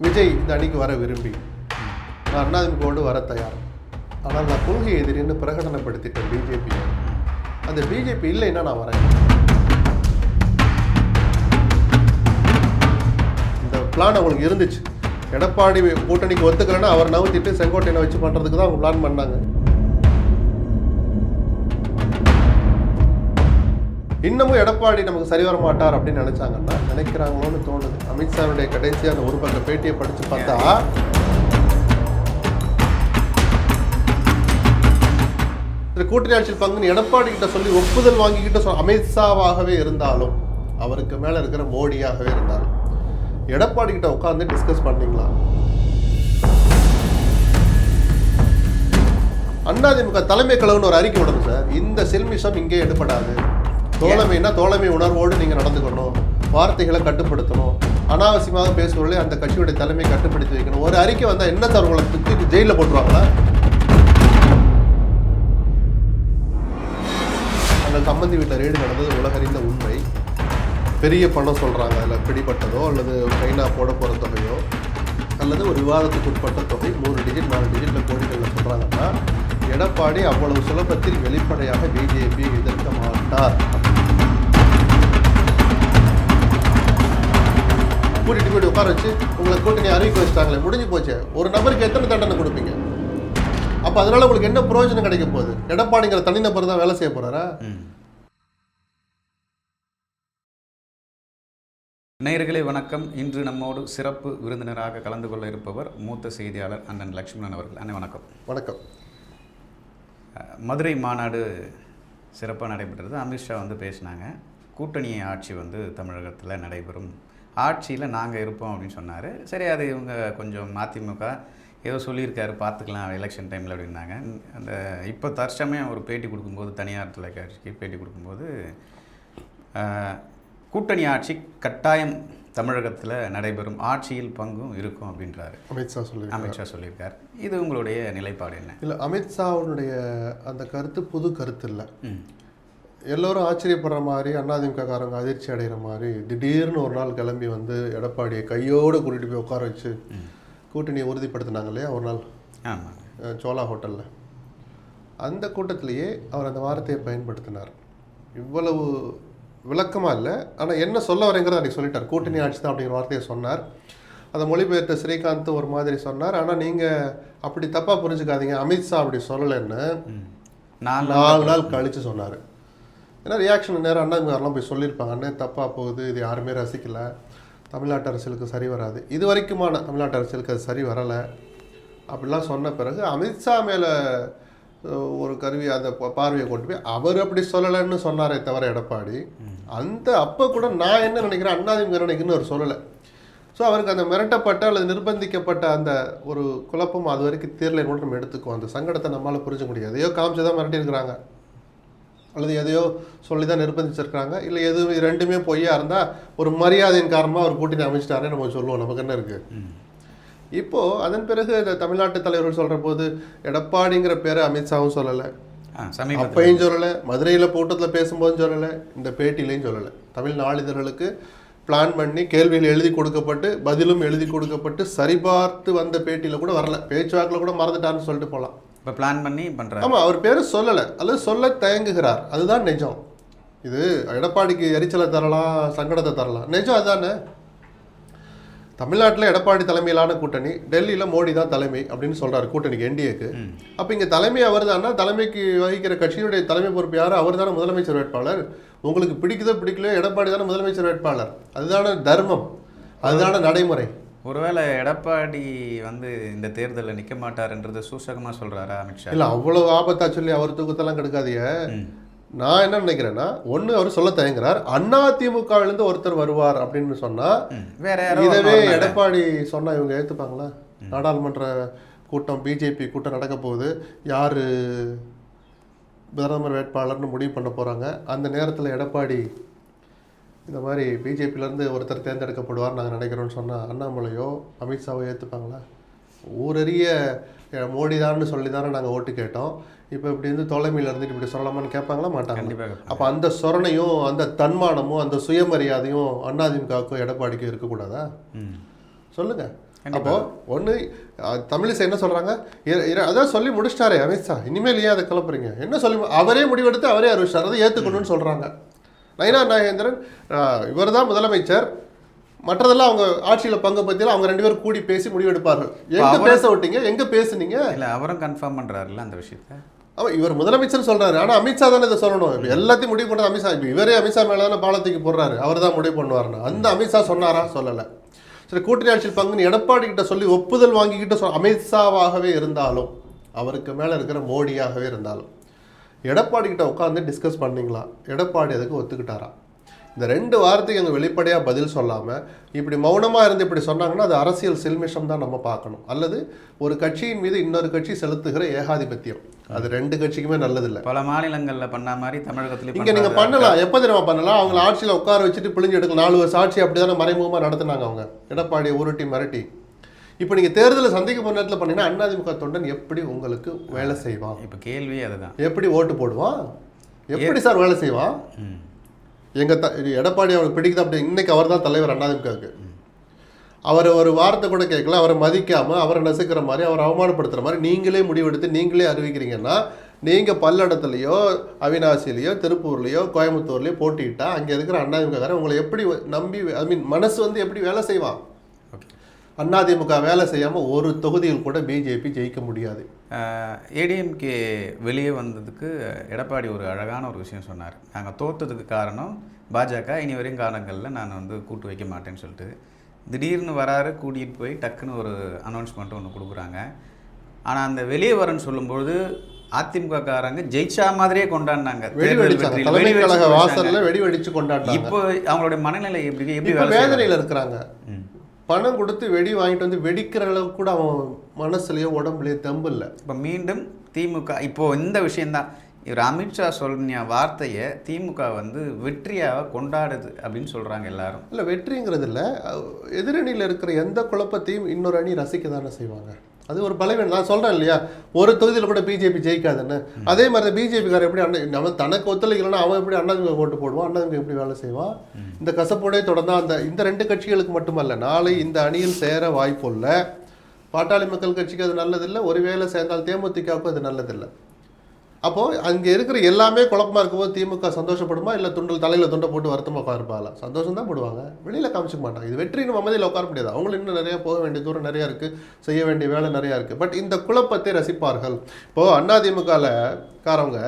விஜய் இந்த அணிக்கு வர விரும்பி நான் அதிமுகவோடு வர தயார், ஆனால் நான் கொள்கை எதிரின்னு பிரகடனப்படுத்திட்டேன் பிஜேபி. அந்த பிஜேபி இல்லைன்னா நான் வரேன். இந்த பிளான் அவங்களுக்கு இருந்துச்சு. எடப்பாடி கூட்டணிக்கு ஒத்துக்கலைன்னா அவர் நவுத்திட்டு செங்கோட்டையனை வச்சு பண்ணுறதுக்கு தான் அவங்க பிளான் பண்ணாங்க. இன்னமும் எடப்பாடி நமக்கு சரி வர மாட்டார் அப்படின்னு நினைச்சாங்கன்னா நினைக்கிறாங்களோன்னு தோணுது. அமித்ஷாவுடைய கடைசியாக அந்த ஒரு பக்க பேட்டியை படித்து பார்த்தா கூட்டணி ஆட்சியில் பங்குன்னு எடப்பாடி கிட்ட சொல்லி ஒப்புதல் வாங்கிக்கிட்ட அமித்ஷாவாகவே இருந்தாலும் அவருக்கு மேலே இருக்கிற மோடியாகவே இருந்தாலும் எடப்பாடி கிட்ட உட்காந்து டிஸ்கஸ் பண்ணீங்களா? அதிமுக தலைமை கழகம்னு ஒரு அறிக்கை விடணும் சார். இந்த செல்மிஷம் இங்கே எடுப்படாது. தோழமைன்னா தோழமை உணர்வோடு நீங்கள் நடந்துக்கணும், வார்த்தைகளை கட்டுப்படுத்தணும், அனாவசியமாக பேசுவவர்களே அந்த கட்சியுடைய தலைமை கட்டுப்படுத்தி வைக்கணும். ஒரு அறிக்கை வந்தால் என்ன தவறுகளை தூக்கி ஜெயிலில் போட்டுருவாங்களா? அந்த சம்பந்தி வீட்டில் ரெய்டு நடந்தது உலகறிந்த உண்மை. பெரிய பணம் சொல்கிறாங்க, அதில் பிடிப்பட்டதோ அல்லது சைனா போட போகிற தொகையோ அல்லது ஒரு விவாதத்துக்கு உட்பட்ட தொகை 3 டிஜிட் 4 டிஜிட்டில் கோடிகளில் சொல்கிறாங்கன்னா எடப்பாடி அவ்வளவு சுலபத்தில் வெளிப்படையாக பிஜேபி எதிர்க்க மாட்டார். கூட்டிட்டு போய் உட்கார வச்சு உங்களை கூட்டணி அறிவிக்க வச்சுட்டாங்களே, முடிஞ்சு போச்சு. ஒரு நபருக்கு எத்தனை தண்டனை கொடுப்பீங்க? அப்போ அதனால உங்களுக்கு என்ன பிரயோஜனம் கிடைக்க போகுது? எடப்பாடிங்கிற தனிநபர் தான் வேலை செய்ய போறாரா? நேயர்களே வணக்கம். இன்று நம்மோடு சிறப்பு விருந்தினராக கலந்து கொள்ள இருப்பவர் மூத்த செய்தியாளர் அண்ணன் லட்சுமணன் அவர்கள். அண்ணன் வணக்கம். வணக்கம். மதுரை மாநாடு சிறப்பாக நடைபெற்றது. அமித்ஷா பேசினாங்க. கூட்டணி ஆட்சி தமிழகத்தில் நடைபெறும், ஆட்சியில் நாங்கள் இருப்போம் அப்படின்னு சொன்னார். சரி, அது இவங்க கொஞ்சம் அதிமுக ஏதோ சொல்லியிருக்காரு, பார்த்துக்கலாம் எலெக்ஷன் டைமில் அப்படின்னாங்க. அந்த இப்போ தற்சமயம் ஒரு பேட்டி கொடுக்கும்போது, தனியார் தொலைக்காட்சிக்கு பேட்டி கொடுக்கும்போது கூட்டணி ஆட்சி கட்டாயம் தமிழகத்தில் நடைபெறும், ஆட்சியில் பங்கும் இருக்கும் அப்படின்றாரு அமித்ஷா சொல்லியிருக்கார். இது உங்களுடைய நிலைப்பாடு என்ன? இல்லை, அமித்ஷாவுடைய அந்த கருத்து புது கருத்து இல்லை. எல்லோரும் ஆச்சரியப்படுற மாதிரி, அதிமுககாரங்க அதிர்ச்சி அடைகிற மாதிரி திடீர்னு ஒரு நாள் கிளம்பி எடப்பாடியை கையோடு கூட்டிகிட்டு போய் உட்கார வச்சு கூட்டணியை உறுதிப்படுத்தினாங்க இல்லையா ஒரு நாள் சோலா ஹோட்டலில். அந்த கூட்டத்திலேயே அவர் அந்த வார்த்தையை பயன்படுத்தினார். இவ்வளவு விளக்கமாக இல்லை, ஆனால் என்ன சொல்ல வரேங்கிறத அன்றைக்கி சொல்லிட்டார். கூட்டணி ஆட்சி தான் அப்படிங்கிற வார்த்தையை சொன்னார். அதை மொழிபெயர்த்த ஸ்ரீகாந்த் ஒரு மாதிரி சொன்னார். ஆனால் நீங்கள் அப்படி தப்பாக புரிஞ்சுக்காதீங்க, அமித்ஷா அப்படி சொல்லலைன்னு 4 நாள் கழித்து சொன்னார். ஏன்னா ரியாக்ஷன் நேரம் அண்ணாதிமுகலாம் போய் சொல்லியிருப்பாங்க, அண்ணன் தப்பாக போகுது, இது யாருமே ரசிக்கலை, தமிழ்நாட்டு அரசியலுக்கு சரி வராது, இது வரைக்குமான தமிழ்நாட்டு அரசியலுக்கு அது சரி வரலை அப்படிலாம் சொன்ன பிறகு அமித்ஷா மேலே ஒரு கருவி அந்த பார்வையை கொண்டு போய் அவர் அப்படி சொல்லலைன்னு சொன்னாரே தவிர எடப்பாடி அந்த அப்போ கூட நான் என்ன நினைக்கிறேன், அண்ணாதிமுக நினைக்கிறேன்னு அவர் சொல்லலை. ஸோ அவருக்கு அந்த மிரட்டப்பட்ட அல்லது நிர்பந்திக்கப்பட்ட அந்த ஒரு குழப்பம் அது வரைக்கும் தீரலை கூட நம்ம எடுத்துக்குவோம். அந்த சங்கடத்தை நம்மளால் புரிஞ்ச முடியாது. எதையோ காமிச்சு தான் மிரட்டியிருக்கிறாங்க, அல்லது எதையோ சொல்லி தான் நிர்பந்திச்சிருக்கிறாங்க, இல்லை எதுவும் ரெண்டுமே பொய்யா இருந்தால் ஒரு மரியாதையின் காரணமாக அவர் கூட்டணி அமைச்சிட்டாரே நம்ம சொல்லுவோம், நமக்கு என்ன இருக்குது. இப்போது அதன் பிறகு இந்த தமிழ்நாட்டு தலைவர்கள் சொல்கிற போது எடப்பாடிங்கிற பேரை அமித்ஷாவும் சொல்லலை, அப்பையும் சொல்லலை, மதுரையில் கூட்டத்தில் பேசும்போதும் சொல்லலை, இந்த பேட்டிலையும் சொல்லலை. தமிழ் நாளிதழ்களுக்கு பிளான் பண்ணி கேள்விகள் எழுதி கொடுக்கப்பட்டு பதிலும் எழுதி கொடுக்கப்பட்டு சரிபார்த்து வந்த பேட்டியில் கூட வரல, பேச்சுவாக்கில் கூட மறந்துட்டார்னு சொல்லிட்டு போகலாம். இப்போ பிளான் பண்ணி பண்ணுறாரு. ஆமாம், அவர் பேர் சொல்லலை அல்லது சொல்ல தயங்குகிறார், அதுதான் நிஜம். இது எடப்பாடிக்கு எரிச்சலை தரலாம், சங்கடத்தை தரலாம், நிஜம் அதுதானே. தமிழ்நாட்டில் எடப்பாடி தலைமையிலான கூட்டணி, டெல்லியில் மோடி தான் தலைமை அப்படின்னு சொல்கிறார் கூட்டணிக்கு, என்டிஏக்கு. அப்போ இங்கே தலைமை அவர் தானே, தலைமைக்கு வகிக்கிற கட்சியினுடைய தலைமை பொறுப்பு யார்? அவர் தானே முதலமைச்சர் வேட்பாளர். உங்களுக்கு பிடிக்குதோ பிடிக்கலையோ எடப்பாடி தானே முதலமைச்சர் வேட்பாளர். அதுதானே தர்மம், அதுதானே நடைமுறை. ஒருவேளை எடப்பாடி இந்த தேர்தலில் நிற்க மாட்டார்ன்றதை சூசகமாக சொல்கிறாரா அமித்ஷா? இல்லை, அவ்வளோ ஆபத்தா சொல்லி அவர் தூக்கத்தெல்லாம் கெடுக்காதீங்க. நான் என்ன நினைக்கிறேன்னா, ஒன்று அவர் சொல்ல தயங்குறார், அதிமுகவிலிருந்து ஒருத்தர் வருவார் அப்படின்னு சொன்னால் வேற இதவே எடப்பாடி சொன்னால் இவங்க ஏற்றுப்பாங்களா? நாடாளுமன்ற கூட்டம், பிஜேபி கூட்டம் நடக்க போகுது, யார் பிரதமர் வேட்பாளர்னு முடிவு பண்ண போகிறாங்க. அந்த நேரத்தில் எடப்பாடி இந்த மாதிரி பிஜேபியிலேருந்து ஒருத்தர் தேர்ந்தெடுக்கப்படுவார் நாங்கள் நினைக்கிறோன்னு சொன்னால் அண்ணாமலையோ அமித்ஷாவோ ஏற்றுப்பாங்களா? ஊரறிய மோடி தான்னு சொல்லி தானே நாங்கள் ஓட்டு கேட்டோம், இப்போ இப்படி தொலைமையில் இருந்துட்டு இப்படி சொல்லலாமான்னு கேட்பாங்களா? மாட்டாங்க. அப்போ அந்த சொரணையும் அந்த தன்மானமும் அந்த சுயமரியாதையும் அதிமுகவுக்கும் எடப்பாடிக்கும் இருக்கக்கூடாதா? சொல்லுங்கள். அப்போ ஒன்று தமிழிசை என்ன சொல்கிறாங்க, அதான் சொல்லி முடிச்சிட்டாரே அமித்ஷா, இனிமேல் ஏன் அதை கிளப்புறீங்க, என்ன சொல்லி அவரே முடிவெடுத்து அவரே அறிவிச்சார், அதை ஏற்றுக்கணும்னு சொல்கிறாங்க. நயினா நாகேந்திரன் இவர் தான் முதலமைச்சர், மற்றதெல்லாம் அவங்க ஆட்சியில் பங்கு பற்றியில் அவங்க 2 பேரும் கூடி பேசி முடிவெடுப்பார்கள். எங்கே பேச விட்டீங்க, எங்கே பேசுனீங்க? இல்லை அவரும் கன்ஃபார்ம் பண்ணுறாருல்ல அந்த விஷயத்தை. அவன் இவர் முதலமைச்சர் சொல்கிறாரு, ஆனால் அமித்ஷா தானே இதை சொல்லணும். இப்போ எல்லாத்தையும் முடிவு பண்ணுறது அமித்ஷா. இப்போ இவரே அமித்ஷா மேலே தானே பாலத்துக்கு போடுறாரு, அவர் தான் முடிவு பண்ணுவார்னா. அந்த அமித்ஷா சொன்னாரா? சொல்லலை. சரி, கூட்டணி ஆட்சியில் பங்குன்னு எடப்பாடி கிட்ட சொல்லி ஒப்புதல் வாங்கிக்கிட்ட அமித்ஷாவாகவே இருந்தாலும், அவருக்கு மேலே இருக்கிற மோடியாகவே இருந்தாலும், எடப்பாடி கிட்ட உட்காந்து டிஸ்கஸ் பண்ணிங்களா? எடப்பாடி அதுக்கு ஒத்துக்கிட்டாரா? இந்த 2 வாரத்துக்கு அங்கே வெளிப்படையாக பதில் சொல்லாமல் இப்படி மௌனமாக இருந்து இப்படி சொன்னாங்கன்னா அது அரசியல் சில்மிஷம் தான் நம்ம பார்க்கணும். அல்லது ஒரு கட்சியின் மீது இன்னொரு கட்சி செலுத்துகிற ஏகாதிபத்தியம், அது 2 கட்சிக்குமே நல்லதில்லை. பல மாநிலங்களில் பண்ண மாதிரி தமிழகத்தில் இங்கே நீங்கள் பண்ணலாம். எப்போ தெரியுமா பண்ணலாம்? அவங்கள ஆட்சியில் உட்கார வச்சுட்டு பிழிஞ்சு எடுக்கலாம். 4 வருஷம் ஆட்சி அப்படி தானே மறைமுகமாக நடத்துனாங்க அவங்க, எடப்பாடியை உருட்டி மிரட்டி. இப்போ நீங்கள் தேர்தலை சந்திக்க போன நேரத்தில் பண்ணீங்கன்னா அதிமுக தொண்டன் எப்படி உங்களுக்கு வேலை செய்வான்? இப்போ கேள்வி அதுதான். எப்படி ஓட்டு போடுவான்? எப்படி சார் வேலை செய்வான்? எடப்பாடி அவருக்கு பிடிக்குது அப்படி. இன்னைக்கு அவர் தான் தலைவர் அதிமுகவுக்கு. அவர் ஒரு வார்த்தை கூட கேட்கல, அவரை மதிக்காமல் அவரை நசுக்கிற மாதிரி, அவரை அவமானப்படுத்துகிற மாதிரி நீங்களே முடிவெடுத்து நீங்களே அறிவிக்கிறீங்கன்னா, நீங்கள் பல்லடத்துலையோ அவினாசிலேயோ திருப்பூர்லேயோ கோயம்புத்தூர்லேயோ போட்டிட்டா அங்கே இருக்கிற அதிமுகக்காரன் உங்களை எப்படி நம்பி, மனசு எப்படி வேலை செய்வான்? அதிமுக வேலை செய்யாமல் ஒரு தொகுதியில் கூட பிஜேபி ஜெயிக்க முடியாது. ஏடிஎம்கே வெளியே வந்ததுக்கு எடப்பாடி ஒரு அழகான ஒரு விஷயம் சொன்னார். நாங்கள் தோற்றதுக்கு காரணம் பாஜக, இனி வரையும் காலங்களில் நான் கூட்டு வைக்க மாட்டேன்னு சொல்லிட்டு திடீர்னு வராரு, கூட்டிகிட்டு போய் டக்குன்னு ஒரு அனௌன்ஸ்மெண்ட் ஒன்று கொடுக்குறாங்க. ஆனால் அந்த வெளியே வரேன்னு சொல்லும்போது அதிமுக காரங்க ஜெயிச்சா மாதிரியே கொண்டாடினாங்க. வெடி வெடிச்சு கொண்டாடினாங்க. இப்போ அவங்களுடைய மனநிலை எப்படி வேதனையில் இருக்கிறாங்க. பணம் கொடுத்து வெடி வாங்கிட்டு வந்து வெடிக்கிற அளவுக்கு கூட அவன் மனசுலையோ உடம்புலையோ தெம்பு இல்லை. இப்போ மீண்டும் திமுக இப்போது இந்த விஷயந்தான், இவர் அமித்ஷா சொன்ன வார்த்தையை திமுக வெற்றியாக கொண்டாடுது அப்படின்னு சொல்கிறாங்க எல்லாரும். இல்லை, வெற்றிங்கிறது இல்லை, எதிரணியில் இருக்கிற எந்த குழப்பத்தையும் இன்னொரு அணி ரசிக்க தானே செய்வாங்க. அது ஒரு பலவீனம். நான் சொல்கிறேன் இல்லையா, ஒரு தொகுதியில் கூட பிஜேபி ஜெயிக்காதுன்னு. அதே மாதிரி தான் பிஜேபிக்காரர் எப்படி நம்ம தனக்கு ஒத்துழைக்கலன்னா அவன் எப்படி அதிமுக ஓட்டு போடுவான், அதிமுக எப்படி வேலை செய்வான்? இந்த கசப்போடே தொடர்ந்தா இந்த 2 கட்சிகளுக்கு மட்டுமல்ல, நாளை இந்த அணியில் சேர வாய்ப்பு இல்லை. பாட்டாளி மக்கள் கட்சிக்கு அது நல்லதில்லை, ஒருவேளை சேர்ந்தால் தேமுதிகவுக்கும் அது நல்லதில்லை. அப்போது அங்கே இருக்கிற எல்லாமே குழப்பமாக இருக்கும்போது திமுக சந்தோஷப்படுமா, இல்லை தலையில் துண்டை போட்டு வருத்தமாக இருப்பாங்களா? சந்தோஷம் தான் போடுவாங்க, வெளியில் காமிச்சிக்க மாட்டாங்க. இது வெற்றின்னு மமதியில் உட்கார முடியாது. அவங்களும் இன்னும் நிறையா போக வேண்டிய தூரம் நிறையா இருக்குது, செய்ய வேண்டிய வேலை நிறையா இருக்குது. பட் இந்த குழப்பத்தை ரசிப்பார்கள். இப்போது அதிமுகவில் காரவங்க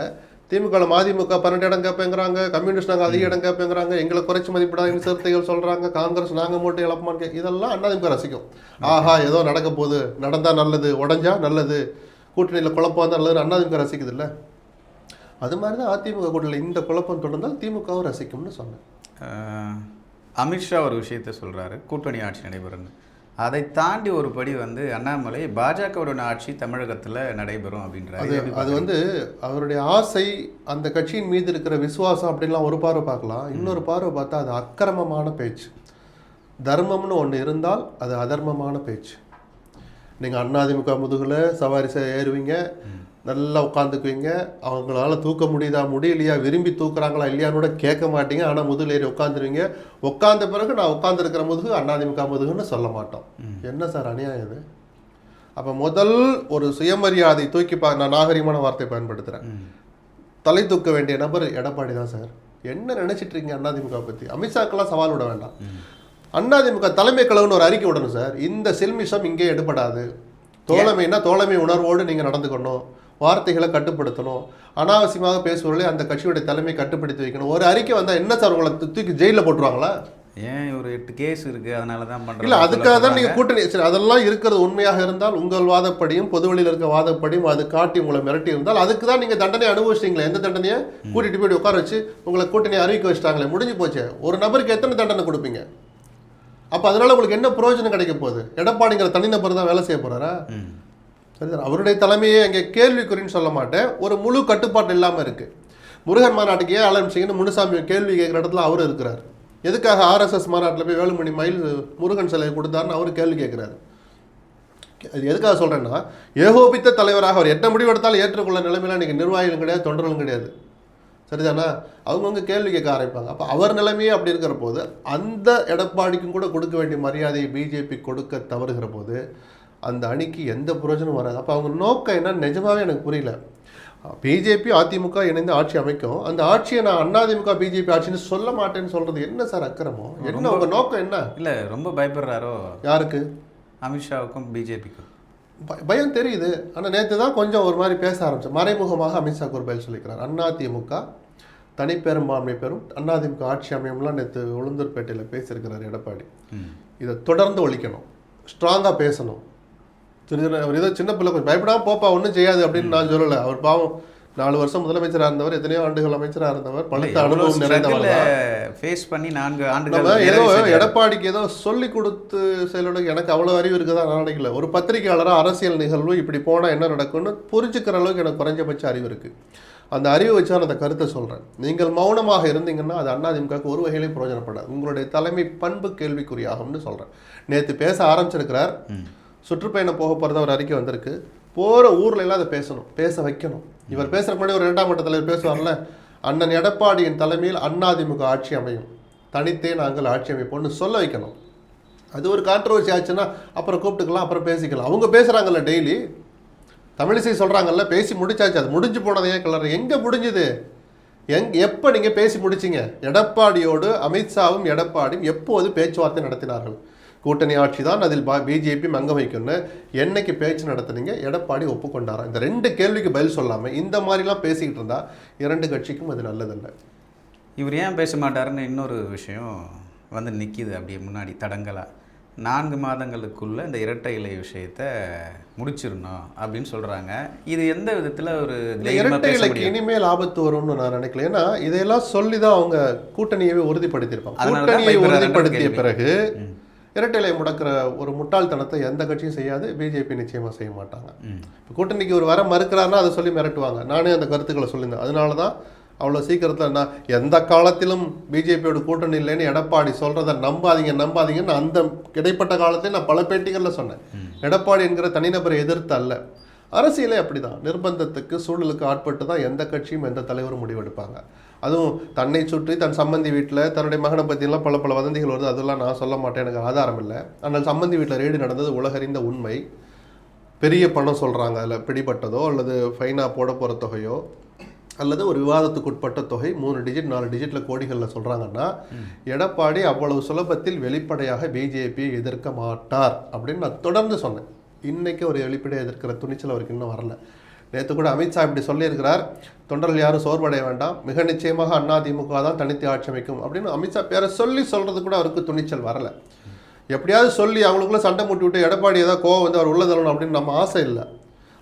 திமுகவில் மதிமுக 12 இடம் கேட்பேங்கிறாங்க, கம்யூனிஸ்ட் நாங்கள் அதிக இடம் கேட்பேங்கிறாங்க, எங்களை குறைச்சி மதிப்பிடாத சிறுத்தைகள் சொல்கிறாங்க, காங்கிரஸ் நாங்கள் மூட்டை இழப்பமான்னு இதெல்லாம் அதிமுக ரசிக்கும். ஆஹா, ஏதோ நடக்க போகுது, நடந்தால் நல்லது, உடஞ்சா நல்லது, கூட்டணியில் குழப்பம் வந்தால் நல்லதுன்னு அதிமுக ரசிக்குது இல்லை? அது மாதிரி தான் அதிமுக கூட்டணியில் இந்த குழப்பம் தொடர்ந்தால் திமுகவும் ரசிக்கும்னு சொன்னேன். அமித்ஷா ஒரு விஷயத்த சொல்கிறாரு, கூட்டணி ஆட்சி நடைபெறும்னு. அதை தாண்டி ஒரு படி அண்ணாமலை பாஜகவுடைய ஆட்சி தமிழகத்தில் நடைபெறும் அப்படின்றாரு. அது அவருடைய ஆசை, அந்த கட்சியின் மீது இருக்கிற விசுவாசம் அப்படின்லாம் ஒரு பார்வை பார்க்கலாம். இன்னொரு பார்வை பார்த்தா அது அக்கிரமமான பேச்சு. தர்மம்னு ஒன்று இருந்தால் அது அதர்மமான பேச்சு. நீங்கள் அதிமுக முதுகில் சவாரி ஏறுவீங்க, நல்லா உட்காந்துக்குவீங்க, அவங்களால தூக்க முடியலையா, விரும்பி தூக்குறாங்களா இல்லையான்னு கூட கேட்க மாட்டீங்க. ஆனால் முதுகில் ஏறி உட்காந்துருவீங்க. உட்காந்த பிறகு நான் உட்காந்துருக்கிற முதுகு அதிமுக முதுகுன்னு சொல்ல மாட்டோம். என்ன சார் அநியாயம் இது? அப்போ முதல் ஒரு சுயமரியாதை தூக்கி நான் நாகரிகமான வார்த்தை பயன்படுத்துகிறேன். தலை தூக்க வேண்டிய நபர் எடப்பாடி தான் சார். என்ன நினைச்சிட்டு இருக்கீங்க அதிமுக பற்றி? அமித்ஷாக்கெல்லாம் சவால் விட வேண்டாம். அதிமுக தலைமை கழகம்னு ஒரு அறிக்கை விடணும் சார். இந்த சில்மிஷம் இங்கே எடுபடாது. தோழமைன்னா தோழமை உணர்வோடு நீங்கள் நடந்துக்கணும், வார்த்தைகளை கட்டுப்படுத்தணும், அனாவசியமாக பேசுவவர்களை அந்த கட்சியுடைய தலைமை கட்டுப்படுத்தி வைக்கணும். ஒரு அறிக்கை வந்தால் என்ன சார் உங்களை தூக்கி ஜெயிலில் போட்டுருவாங்களா? ஏன் ஒரு 8 கேஸ் இருக்குது, அதனால தான் பண்ணுறேன். இல்லை, அதுக்காக தான் நீங்கள் கூட்டணி. சரி, அதெல்லாம் இருக்கிறது உண்மையாக இருந்தால் உங்கள் வாதப்படியும் பொது வழியில் இருக்க வாதப்படியும் அது காட்டி உங்களை மிரட்டி இருந்தால் அதுக்கு தான் நீங்கள் தண்டனை அனுபவிச்சிட்டீங்களே. எந்த தண்டனையை? கூட்டிகிட்டு போய் உட்கார வச்சு உங்களை கூட்டணி அறிவிக்க வச்சிட்டாங்களே, முடிஞ்சு போச்சு. ஒரு நபருக்கு எத்தனை தண்டனை கொடுப்பீங்க? அப்போ அதனால் உங்களுக்கு என்ன பிரயோஜனம் கிடைக்க போகுது? எடப்பாடிங்கிற தனிநபர் தான் வேலை செய்ய போகிறாரா? சரி சார், அவருடைய தலைமையே அங்கே கேள்விக்குறின்னு சொல்ல மாட்டேன், ஒரு முழு கட்டுப்பாடு இல்லாமல் இருக்குது. முருகன் மாநாட்டுக்கு ஏன் ஆரம்பிச்சிங்கன்னு முனுசாமி கேள்வி கேட்குற இடத்துல அவர் இருக்கிறார். எதுக்காக ஆர்எஸ்எஸ் மாநாட்டில் போய் வேலுமணி மயில் முருகன் சிலை கொடுத்தாருன்னு அவர் கேள்வி கேட்குறாரு. அது எதுக்காக சொல்கிறேன்னா, ஏகோபித்த தலைவராக அவர் என்ன முடிவெடுத்தாலும் ஏற்றுக்கொள்ள நிலைமையில இன்றைக்கி நிர்வாகிகளும் கிடையாது, தொண்டர்களும் கிடையாது. சரிதானா? அவங்கவுங்க கேள்வி கேட்க ஆரம்பிப்பாங்க. அப்போ அவர் நிலைமையே அப்படி இருக்கிற போது அந்த எடப்பாடிக்கும் கூட கொடுக்க வேண்டிய மரியாதையை பிஜேபி கொடுக்க தவறுகிற போது அந்த அணிக்கு எந்த பிரயோஜனம் வராது. அப்போ அவங்க நோக்கம் என்ன நிஜமாவே எனக்கு புரியல. பிஜேபி அதிமுக இணைந்து ஆட்சி அமைக்கும், அந்த ஆட்சியை நான் அதிமுக பிஜேபி ஆட்சின்னு சொல்ல மாட்டேன்னு சொல்றது என்ன சார் அக்கிரமம்? என்ன உங்க நோக்கம் என்ன? இல்லை ரொம்ப பயப்படுறாரோ? யாருக்கு? அமித்ஷாவுக்கும் பிஜேபிக்கும் பயம் தெரியுது. ஆனால் நேற்று தான் கொஞ்சம் ஒரு மாதிரி பேச ஆரம்பிச்சோம். மறைமுகமாக அமித்ஷாக்கு ஒரு பதில் சொல்லிக்கிறார். அதிமுக தனிப்பெரும்பான்மை பெறும், அதிமுக ஆட்சி அமையம்லாம் நேற்று உளுந்தூர்பேட்டையில் பேசியிருக்கிறார் எடப்பாடி. இதை தொடர்ந்து ஒழிக்கணும், ஸ்ட்ராங்காக பேசணும். அவர் ஏதோ சின்ன பிள்ளை கொஞ்சம் பயப்படாமல் போப்பா ஒன்றும் செய்யாது அப்படின்னு நான் சொல்லலை. அவர் பாவம் 4 வருஷம் முதலமைச்சராக இருந்தவர், எத்தனையோ ஆண்டுகள் அமைச்சராக இருந்தவர், பலத்த அனுபவம் நிறைந்தவர். ஃபேஸ் பண்ணி 4 ஆண்டுகள் ஏதோ எடப்பாடிக்கு ஏதோ சொல்லி கொடுத்து செயலோட எனக்கு அவ்வளோ அறிவு இருக்குதா நான் நினைக்கல. ஒரு பத்திரிகையாளராக அரசியல் நிகழ்வு இப்படி போனால் என்ன நடக்கும்னு புரிஞ்சுக்கிற அளவுக்கு எனக்கு குறைஞ்சபட்ச அறிவு இருக்குது. அந்த அறிவை வச்சு நான் அந்த கருத்தை சொல்கிறேன். நீங்கள் மௌனமாக இருந்தீங்கன்னா அது அதிமுகவுக்கு ஒரு வகையிலையும் பிரயோஜனப்படாது. உங்களுடைய தலைமை பண்பு கேள்விக்குறியாகும்னு சொல்கிறேன். நேற்று பேச ஆரம்பிச்சிருக்கிறார். சுற்றுப்பயணம் போக போகிறத ஒரு அறிக்கை வந்திருக்கு. போகிற ஊரில் எல்லாம் அதை பேசணும், பேச வைக்கணும். இவர் பேசுகிற முன்னாடி ஒரு 2ஆம் கட்ட தலைவர் பேசுவார்ல, அண்ணன் எடப்பாடியின் தலைமையில் அதிமுக ஆட்சி அமையும், தனித்தே நாங்கள் ஆட்சி அமைப்போம்னு சொல்ல வைக்கணும். அது ஒரு கான்ட்ரவர்சி ஆச்சுன்னா அப்புறம் கூப்பிட்டுக்கலாம், அப்புறம் பேசிக்கலாம். அவங்க பேசுகிறாங்கல்ல டெய்லி, தமிழிசை சொல்கிறாங்கல்ல, பேசி முடிச்சாச்சு, அது முடிஞ்சு போனதை ஏன் கிளற? எங்கே முடிஞ்சுது? எப்போ நீங்கள் பேசி முடிச்சிங்க? எடப்பாடியோடு அமித்ஷாவும் எடப்பாடியும் எப்போது பேச்சுவார்த்தை நடத்தினார்கள்? கூட்டணி ஆட்சி தான், அதில் பிஜேபி அங்க வைக்கும்னு என்னைக்கு பேச்சு நடத்துனீங்க? எடப்பாடி ஒப்புக்கொண்டாரா? இந்த 2 கேள்விக்கு பதில் சொல்லாமல் இந்த மாதிரிலாம் பேசிக்கிட்டு இருந்தா 2 கட்சிக்கும் அது நல்லதில்லை. இவர் ஏன் பேச மாட்டாருன்னு இன்னொரு விஷயம் வந்து நிற்கிது அப்படியே முன்னாடி தடங்கலா. 4 மாதங்களுக்குள்ள இந்த இரட்டை இலை விஷயத்தை முடிச்சிடணும் அப்படின்னு சொல்றாங்க. இது எந்த விதத்தில் ஒரு இரட்டை இலைக்கு இனிமேல் ஆபத்து வரும்னு நான் நினைக்கல. ஏன்னா இதையெல்லாம் சொல்லி தான் அவங்க கூட்டணியவே உறுதிப்படுத்தியிருப்பாங்க. கூட்டணியை உறுதிப்படுத்திய பிறகு இரட்டை இலை முடக்கிற ஒரு முட்டாள்தனத்தை எந்த கட்சியும் செய்யாது, பிஜேபி நிச்சயமாக செய்ய மாட்டாங்க. இப்போ கூட்டணிக்கு ஒரு வர மறுக்கிறாருன்னா அதை சொல்லி மிரட்டுவாங்க. நானே அந்த கருத்துக்களை சொல்லியிருந்தேன். அதனால தான் அவ்வளோ சீக்கிரத்தில் நான் எந்த காலத்திலும் பிஜேபியோட கூட்டணி இல்லைன்னு எடப்பாடி சொல்கிறத நம்பாதீங்கன்னு அந்த இடைப்பட்ட காலத்தில் நான் பல பேட்டிகளில் சொன்னேன். எடப்பாடி என்கிற தனிநபரை எதிர்த்து அல்ல, அரசியலே அப்படி தான், நிர்பந்தத்துக்கு சூழலுக்கு ஆட்பட்டு தான் எந்த கட்சியும் எந்த தலைவரும் முடிவெடுப்பாங்க. அதுவும் தன்னை சுற்றி தன் சம்பந்தி வீட்டில் தன்னுடைய மகனை பற்றியெல்லாம் பல வதந்திகள் வருது. அதெல்லாம் நான் சொல்ல மாட்டேன், எனக்கு ஆதாரம் இல்லை. ஆனால் சம்பந்தி வீட்டில் ரெய்டு நடந்தது உலகறிந்த உண்மை. பெரிய பணம் சொல்கிறாங்க, அதில் பிடிபட்டதோ அல்லது ஃபைனாக போட போகிற தொகையோ அல்லது ஒரு விவாதத்துக்கு உட்பட்ட தொகை 3 டிஜிட் 4 டிஜிட்டில் கோடிகளில் சொல்கிறாங்கன்னா எடப்பாடி அவ்வளவு சுலபத்தில் வெளிப்படையாக பிஜேபியை எதிர்க்க மாட்டார் அப்படின்னு நான் தொடர்ந்து சொன்னேன். இன்றைக்கி ஒரு வெளிப்படையை எதிர்க்கிற துணிச்சல் அவருக்கு இன்னும் வரல. நேற்று கூட அமித்ஷா இப்படி சொல்லியிருக்கிறார், தொண்டர்கள் யாரும் சோர்வடைய வேண்டாம், மிக நிச்சயமாக அதிமுக தான் தனித்து ஆட்சி அமைக்கும் அப்படின்னு அமித்ஷா பேரை சொல்கிறது கூட அவருக்கு துணிச்சல் வரலை. எப்படியாவது சொல்லி அவங்களுக்குள்ள சண்டை மூட்டி விட்டு எடப்பாடி ஏதாவது கோவம் வந்து அவர் உள்ள தரணும் அப்படின்னு நம்ம ஆசை இல்லை.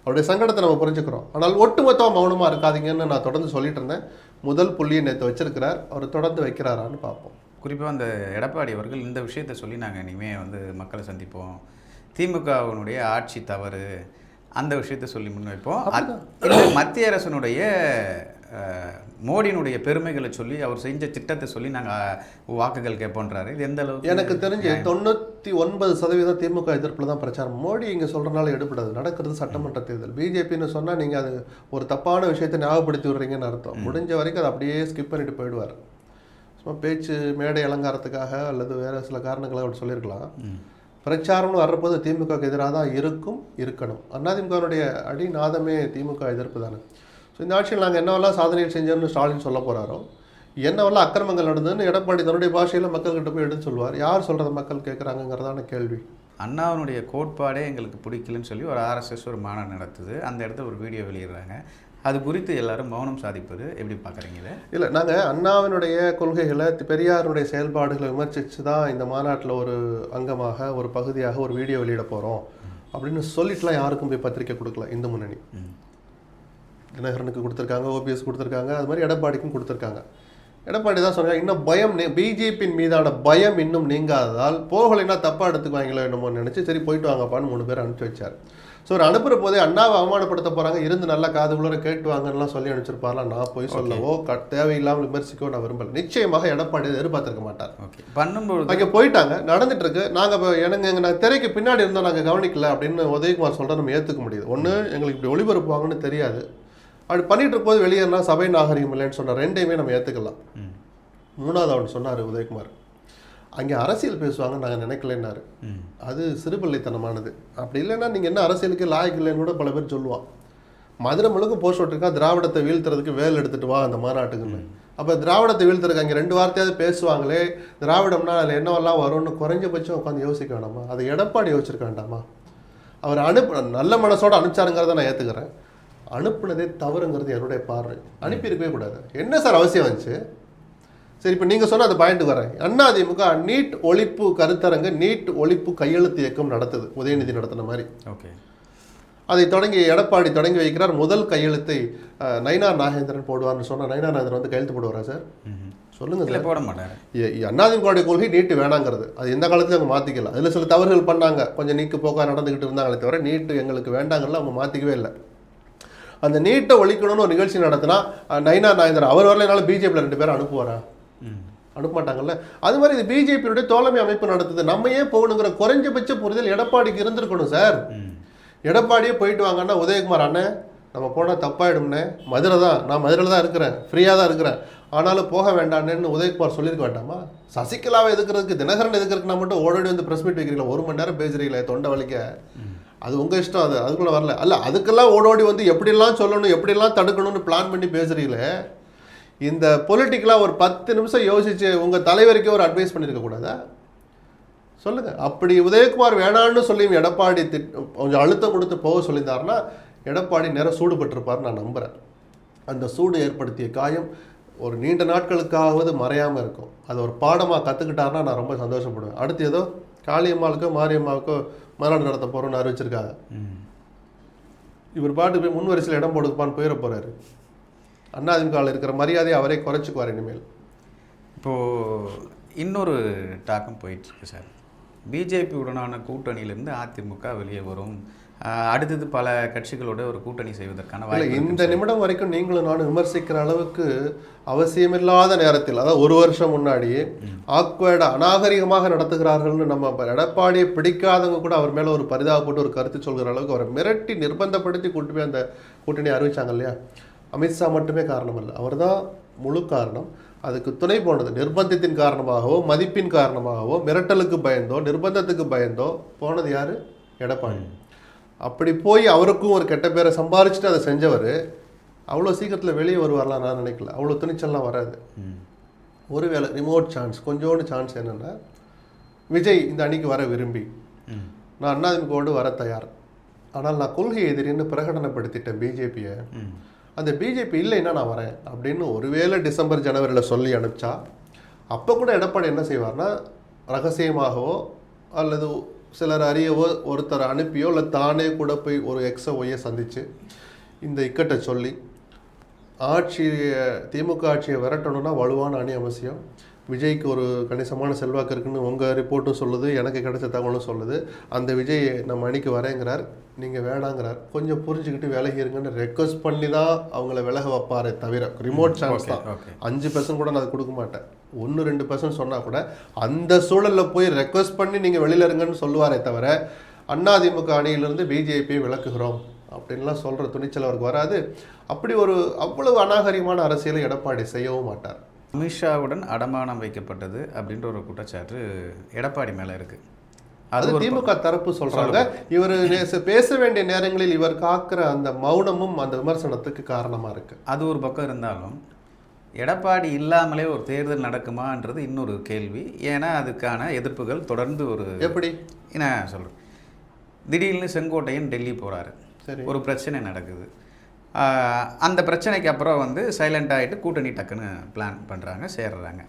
அவருடைய சங்கடத்தை நம்ம புரிஞ்சுக்கிறோம். ஆனால் ஒட்டுமொத்தமாக மௌனமாக இருக்காதீங்கன்னு நான் தொடர்ந்து சொல்லிட்டு இருந்தேன். முதல் புள்ளியை நேற்று வச்சிருக்கிறார், அவர் தொடர்ந்து வைக்கிறாரான்னு பார்ப்போம். குறிப்பாக அந்த எடப்பாடி அவர்கள் இந்த விஷயத்தை சொல்லி நாங்கள் இனிமேல் வந்து மக்களை சந்திப்போம், திமுகவினுடைய ஆட்சி தவறு, அந்த விஷயத்தை சொல்லி முன்வைப்போம். மத்திய அரசனுடைய மோடியினுடைய பெருமைகளை சொல்லி அவர் செஞ்ச திட்டத்தை சொல்லி நாங்கள் வாக்குகள் கேட்போன்றாரு. இது எந்த அளவுக்கு? எனக்கு தெரிஞ்சு 99% திமுக எதிர்ப்பில் தான் பிரச்சாரம். மோடி இங்கே சொல்கிறனால எடுப்படாது. நடக்கிறது சட்டமன்ற தேர்தல். பிஜேபின்னு சொன்னால் நீங்கள் அது ஒரு தப்பான விஷயத்தை ஞாபகப்படுத்தி விடுறீங்கன்னு அர்த்தம். முடிஞ்ச வரைக்கும் அதை அப்படியே ஸ்கிப் பண்ணிட்டு போயிடுவார். சும்மா பேச்சு மேடை அலங்காரத்துக்காக அல்லது வேறு சில காரணங்களாக அப்படி சொல்லியிருக்கலாம். பிரச்சாரம்னு வர்றபோது திமுகவுக்கு எதிராக தான் இருக்கணும். அதிமுகவுடைய அடிநாதமே திமுக எதிர்ப்பு தானே. ஸோ இந்த ஆட்சியில் நாங்கள் என்னவெல்லாம் சாதனைகள் செஞ்சோம்னு ஸ்டாலின் சொல்ல போகிறாரோ, என்னவெல்லாம் அக்கிரமங்கள் நடந்ததுன்னு எடப்பாடி தன்னுடைய பாஷையில் மக்கள்கிட்ட போய் எடுத்து சொல்லுவார். யார் சொல்கிறத மக்கள் கேட்குறாங்கிறதான கேள்வி. அண்ணாவினுடைய கோட்பாடே எங்களுக்கு பிடிக்கலன்னு சொல்லி ஒரு ஆர்எஸ்எஸ் ஒரு மாநாடு நடத்துது. அந்த இடத்துல ஒரு வீடியோ வெளியிடுறாங்க. அது குறித்து எல்லாரும் மௌனம் சாதிப்பது எப்படி பார்க்குறீங்க? இல்லை, நாங்கள் அண்ணாவினுடைய கொள்கைகளை, பெரியாருடைய செயல்பாடுகளை விமர்சித்து தான் இந்த மாநாட்டில் ஒரு அங்கமாக ஒரு பகுதியாக ஒரு வீடியோ வெளியிட போகிறோம் அப்படின்னு சொல்லிட்டுலாம் யாருக்கும் போய் பத்திரிக்கை கொடுக்கல. இந்து முன்னணி தினகரனுக்கு கொடுத்துருக்காங்க, ஓபிஎஸ் கொடுத்துருக்காங்க, அது மாதிரி எடப்பாடிக்கும் கொடுத்துருக்காங்க. எடப்பாடி தான் சொன்னாங்க, இன்னும் பயம் பிஜேபியின் மீதான பயம் இன்னும் நீங்காததால் போகலைன்னா தப்பாக எடுத்துக்குவாங்களோ என்னமோ நினச்சி சரி போயிட்டு வாங்கப்பான்னு 3 பேர் அனுப்பிச்சி வச்சார். ஸோ ஒரு அனுப்புகிற போதே அண்ணாவை அவமானப்படுத்த போகிறாங்க, இருந்து நல்லா காதுகுள்ளே கேட்டு வாங்கலாம் சொல்லி அனுப்பிச்சிருப்பாரலாம். நான் போய் சொல்லவோ தேவையில்லாமல் விமர்சிக்கவோ நான் விரும்பல. நிச்சயமாக எடப்பாடி எதிர்பார்த்திருக்க மாட்டார். பண்ணும்போது அங்கே போயிட்டாங்க, நடந்துட்டு இருக்கு. நாங்கள் நாங்கள் திரைக்கு பின்னாடி இருந்தோம், நாங்கள் கவனிக்கல அப்படின்னு உதயகுமார் சொல்கிற நம்ம ஏற்றுக்க முடியுது. ஒன்று, எங்களுக்கு இப்படி ஒளிபரப்புவாங்கன்னு தெரியாது. அப்படி பண்ணிட்டு இருக்கும்போது வெளியேறினா சபை நாகரிகம் இல்லைன்னு சொன்ன ரெண்டையுமே நம்ம ஏற்றுக்கலாம். மூணாவது அவர் சொன்னார் உதயகுமார், அங்கே அரசியல் பேசுவாங்க நாங்கள் நினைக்கலன்னாரு. அது சிறுபிள்ளைத்தனமானது. அப்படி இல்லைன்னா நீங்கள் என்ன அரசியலுக்கு லாயக்கு இல்லைன்னு கூட பல பேர் சொல்லுவான். மதுரை முழுக்க போஸ்ட் விட்டுருக்கா திராவிடத்தை வீழ்த்துறதுக்கு வேல் எடுத்துட்டு வா அந்த மாநாட்டுக்குன்னு. அப்போ திராவிடத்தை வீழ்த்துறதுக்கு அங்கே 2 வார்த்தையாவது பேசுவாங்களே, திராவிடம்னா அதில் என்னவெல்லாம் வரும்னு குறைஞ்சபட்சம் உட்காந்து யோசிக்க வேண்டாமா? அதை எடப்பாடி யோசிச்சிருக்க வேண்டாமா? அவர் நல்ல மனசோடு அனுப்பிச்சாருங்கிறத நான் ஏற்றுக்கிறேன். அனுப்புனதே தவறுங்கிறது என்னுடைய பார்வை. அனுப்பியிருக்கவே கூடாது. என்ன சார் அவசியம் வந்துச்சு? சரி, இப்போ நீங்கள் சொன்ன அந்த பாயிண்ட் வரேன். அதிமுக நீட் ஒழிப்பு கருத்தரங்கு, நீட் ஒழிப்பு கையெழுத்து இயக்கம் நடத்துது, உதயநிதி நடத்தின மாதிரி. ஓகே. அதை எடப்பாடி தொடங்கி வைக்கிறார். முதல் கையெழுத்தை நயினார் நாகேந்திரன் போடுவார்னு சொன்னால் நயினார் நாகேந்திரன் வந்து கையெழுத்து போடுவாரா சார்? சொல்லுங்க சார். போட மாட்டார். அதிமுக கொள்கை நீட்டு வேணாங்கிறது. அது எந்த காலத்துலையும் அவங்க மாற்றிக்கலாம். அதில் சில தவறுகள் பண்ணாங்க, கொஞ்சம் நீக்கு போக்கா நடந்துக்கிட்டு இருந்தாங்களே தவிர நீட்டு எங்களுக்கு வேண்டாங்கலாம் அவங்க மாற்றிக்கவே இல்லை. அந்த நீட்டை ஒழிக்கணும்னு ஒரு நிகழ்ச்சி நடத்தினா நயினார் நாகேந்திரன் அவர் வரலைனாலும் பிஜேபியில் 2 பேரும் அனுப்புவாரா? அனுப்ப மாட்டாங்கல்ல. அது மாதிரி இது பிஜேபியுடைய தோழமை அமைப்பு நடத்துது. நம்ம ஏன் போகணுங்கிற குறைஞ்சபட்ச புரிதல் எடப்பாடிக்கு இருந்திருக்கணும் சார். எடப்பாடியே போயிட்டு வாங்கன்னா உதயகுமார் அண்ணன் நம்ம போனால் தப்பாயிடும்னே, மதுரை தான், நான் மதுரையில் தான் இருக்கிறேன், ஃப்ரீயாக தான் இருக்கிறேன், ஆனாலும் போக வேண்டான்னு உதயகுமார் சொல்லியிருக்க வேண்டாமா? சசிகலாவை எதுக்கிறதுக்கு, தினகரன் எதுக்கிறதுக்கு மட்டும் ஓடோடி வந்து ப்ரெஸ் மீட் வைக்கிறீங்களா? 1 மணி நேரம் பேசுறீங்களே தொண்டை வலிக்க, அது உங்கள் இஷ்டம். அதுக்குள்ளே வரல. அல்ல, அதுக்கெல்லாம் ஓடோடி வந்து எப்படிலாம் சொல்லணும் எப்படிலாம் தடுக்கணும்னு பிளான் பண்ணி பேசுகிறீங்களே. இந்த பொலிட்டிக்கலாக ஒரு 10 நிமிஷம் யோசிச்சு உங்கள் தலைவருக்கே ஒரு அட்வைஸ் பண்ணியிருக்க கூடாதா? சொல்லுங்க. அப்படி உதயகுமார் வேணான்னு சொல்லி எடப்பாடி கொஞ்சம் அழுத்தம் கொடுத்து போக சொல்லியிருந்தாருன்னா எடப்பாடி நேரம் சூடுபட்டிருப்பார் நான் நம்புகிறேன். அந்த சூடு ஏற்படுத்திய காயம் ஒரு நீண்ட நாட்களுக்காவது மறையாமல் இருக்கும். அது ஒரு பாடமாக கற்றுக்கிட்டாருன்னா நான் ரொம்ப சந்தோஷப்படுவேன். அடுத்து ஏதோ காளியம்மாளுக்கோ மாரியம்மாவுக்கோ மாநாடு நடத்த போகிறோன்னு அறிவிச்சிருக்காங்க. இவர் பாட்டு போய் முன் வரிசையில் இடம் போடுப்பான்னு போயிட போகிறாரு. அதிமுகவில் இருக்கிற மரியாதையை அவரே குறைச்சிக்குவார் இனிமேல். இப்போது இன்னொரு டாக்கம் போயிட்டுருக்கு சார். பிஜேபி உடனான கூட்டணியிலேருந்து அதிமுக வெளியே வரும், அடுத்தது பல கட்சிகளோட ஒரு கூட்டணி செய்வதற்கான வாய்ப்பு. இந்த நிமிடம் வரைக்கும் நீங்களும் நானும் விமர்சிக்கிற அளவுக்கு அவசியமில்லாத நேரத்தில், அதாவது 1 வருஷம் முன்னாடி ஆக்வேர்டா அநாகரிகமாக நடத்துகிறார்கள்னு நம்ம எடப்பாடியை பிடிக்காதவங்க கூட அவர் மேலே ஒரு பரிதாபப்பட்டு ஒரு கருத்து சொல்கிற அளவுக்கு அவரை மிரட்டி நிர்பந்தப்படுத்தி கூட்டு போய் அந்த கூட்டணி அறிவிச்சாங்க இல்லையா? அமித்ஷா மட்டுமே காரணம் அல்ல, அவர் தான் முழு காரணம். அதுக்கு துணை போனது நிர்பந்தத்தின் காரணமாகவோ மதிப்பின் காரணமாகவோ மிரட்டலுக்கு பயந்தோ நிர்பந்தத்துக்கு பயந்தோ போனது யார்? எடப்பாடி. அப்படி போய் அவருக்கும் ஒரு கெட்ட பேரை சம்பாரிச்சுட்டு அதை செஞ்சவர் அவ்வளோ சீக்கிரத்தில் வெளியே வருவார்லாம் நான் நினைக்கல. அவ்வளோ துணிச்சல்லாம் வராது. ஒருவேளை ரிமோட் சான்ஸ், கொஞ்சோண்டு சான்ஸ் என்னென்னா, விஜய் இந்த அணிக்கு வர விரும்பி நான் அதிமுகவோடு வர தயார், ஆனால் நான் கொள்கை எதிரின்னு பிரகடனப்படுத்திட்டேன் பிஜேபியை, அந்த பிஜேபி இல்லைன்னா நான் வரேன் அப்படின்னு ஒருவேளை டிசம்பர் ஜனவரியில் சொல்லி அனுப்பிச்சா, அப்போ கூட எடப்பாடி என்ன செய்வார்னா ரகசியமாகவோ அல்லது சிலர் அறியவோ ஒருத்தர் அனுப்பியோ இல்லை தானே கூட போய் ஒரு எக்ஸை ஒய்யை சந்தித்து இந்த இக்கட்டை சொல்லி திமுக ஆட்சியை விரட்டணும்னா வலுவான அணி அவசியம். விஜய்க்கு ஒரு கணிசமான செல்வாக்கு இருக்குன்னு உங்கள் ரிப்போர்ட்டும் சொல்லுது, எனக்கு கிடைச்ச தகவலும் சொல்லுது. அந்த விஜய் நம்ம அணிக்கு வரேங்கிறார், நீங்கள் வேணாங்கிறார், கொஞ்சம் புரிஞ்சுக்கிட்டு விலகிருங்கன்னு ரெக்வஸ்ட் பண்ணி தான் அவங்கள விலக வைப்பாரே தவிர ரிமோட் சான்ஸ் தான். 5% கூட நான் அதை கொடுக்க மாட்டேன். 1-2% சொன்னால் கூட அந்த சூழலில் போய் ரெக்வஸ்ட் பண்ணி நீங்கள் வெளியில் இருங்கன்னு சொல்லுவாரே தவிர அதிமுக அணியிலிருந்து பிஜேபியை விலக்குகிறோம் அப்படின்லாம் சொல்கிற துணிச்சல் அவருக்கு வராது. அப்படி ஒரு அவ்வளவு அநாகரிகமான அரசியலை எடப்பாடி செய்யவும் மாட்டார். அமித்ஷாவுடன் அடமானம் வைக்கப்பட்டது அப்படின்ற ஒரு குற்றச்சாட்டு எடப்பாடி மேலே இருக்குது. அது திமுக தரப்பு சொல்கிறாங்க. இவர் பேச வேண்டிய நேரங்களில் இவர் காக்கிற அந்த மௌனமும் அந்த விமர்சனத்துக்கு காரணமாக இருக்குது. அது ஒரு பக்கம் இருந்தாலும் எடப்பாடி இல்லாமலே ஒரு தேர்தல் நடக்குமான்றது இன்னொரு கேள்வி. ஏன்னா அதுக்கான எதிர்ப்புகள் தொடர்ந்து எப்படி என்ன சொல்கிறேன், திடீர்னு செங்கோட்டையன் டெல்லி போகிறாரு, ஒரு பிரச்சனை நடக்குது, அந்த பிரச்சனைக்கு அப்புறம் வந்து சைலண்ட் ஆகிட்டு கூட்டணி டக்குன்னு பிளான் பண்ணுறாங்க, சேர்றாங்க.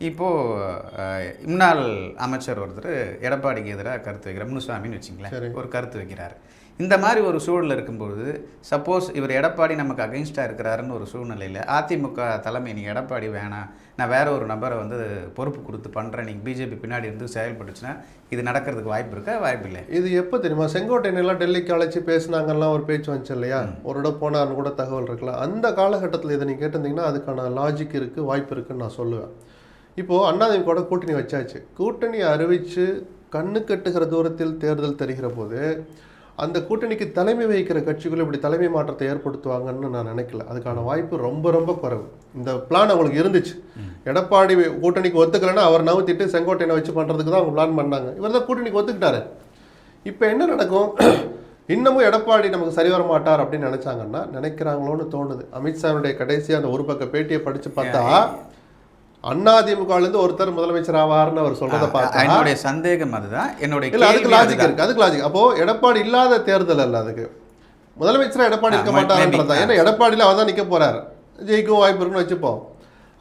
இப்போது முன்னாள் அமைச்சர் ஒருத்தர் எடப்பாடிக்கு எதிராக கருத்து வைக்கிறார், முனுசாமின்னு வச்சிங்களேன், ஒரு கருத்து வைக்கிறார். இந்த மாதிரி ஒரு சூழலில் இருக்கும்பொழுது சப்போஸ் இவர் எடப்பாடி நமக்கு அகெயின்ஸ்டாக இருக்கிறாருன்னு ஒரு சூழ்நிலையில் அதிமுக தலைமை நீங்கள் எடப்பாடி வேணாம், நான் வேற ஒரு நபரை வந்து பொறுப்பு கொடுத்து பண்ணுறேன், நீங்கள் பிஜேபி பின்னாடி இருந்து செயல்பட்டுச்சுன்னா இது நடக்கிறதுக்கு வாய்ப்பு இருக்கா? வாய்ப்பு இல்லை. இது எப்போ தெரியுமா, செங்கோட்டையெல்லாம் டெல்லிக்கு அழைச்சி பேசினாங்கலாம் ஒரு பேச்சு வந்துச்சு இல்லையா, ஒரு இடம் போனார்னு கூட தகவல் இருக்கலாம். அந்த காலகட்டத்தில் இதை நீங்கள் கேட்டிருந்தீங்கன்னா அதுக்கான லாஜிக் இருக்குது, வாய்ப்பு இருக்குதுன்னு நான் சொல்லுவேன். இப்போது அதிமுக கூட்டணி வச்சாச்சு, கூட்டணி அறிவித்து கண்ணு கட்டுகிற தூரத்தில் தேர்தல் தெரிகிற போது அந்த கூட்டணிக்கு தலைமை வகிக்கிற கட்சிகள் இப்படி தலைமை மாற்றத்தை ஏற்படுத்துவாங்கன்னு நான் நினைக்கல. அதுக்கான வாய்ப்பு ரொம்ப ரொம்ப குறைவு. இந்த பிளான் அவங்களுக்கு இருந்துச்சு. எடப்பாடி கூட்டணிக்கு ஒத்துக்கலைன்னா அவர் நவுத்திட்டு செங்கோட்டையனை வச்சு பண்ணுறதுக்கு தான் அவங்க பிளான் பண்ணாங்க. இவர் தான் கூட்டணிக்கு ஒத்துக்கிட்டாரு. இப்போ என்ன நடக்கும்? இன்னமும் எடப்பாடி நமக்கு சரி வர மாட்டார் அப்படின்னு நினைச்சாங்கன்னா நினைக்கிறாங்களோன்னு தோணுது. அமித்ஷாவுடைய கடைசியாக அந்த ஒரு பக்க பேட்டியை படித்து பார்த்தா அதிமுகலேருந்து ஒருத்தர் முதலமைச்சர் ஆவார்னு அவர் சொல்றதை பார்த்தா என்னுடைய சந்தேகம் அதுதான். அதுக்கு லாஜிக் இருக்கு. அதுக்கு லாஜிக். அப்போ எடப்பாடி இல்லாத தேர்தல் அல்ல, அதுக்கு முதலமைச்சரா எடப்பாடி இருக்க மாட்டாருன்றதான். ஏன்னா எடப்பாடியில் அவர் தான் நிற்க போறாரு, ஜெயிக்கும் வாய்ப்பு இருக்குன்னு வச்சுப்போம்.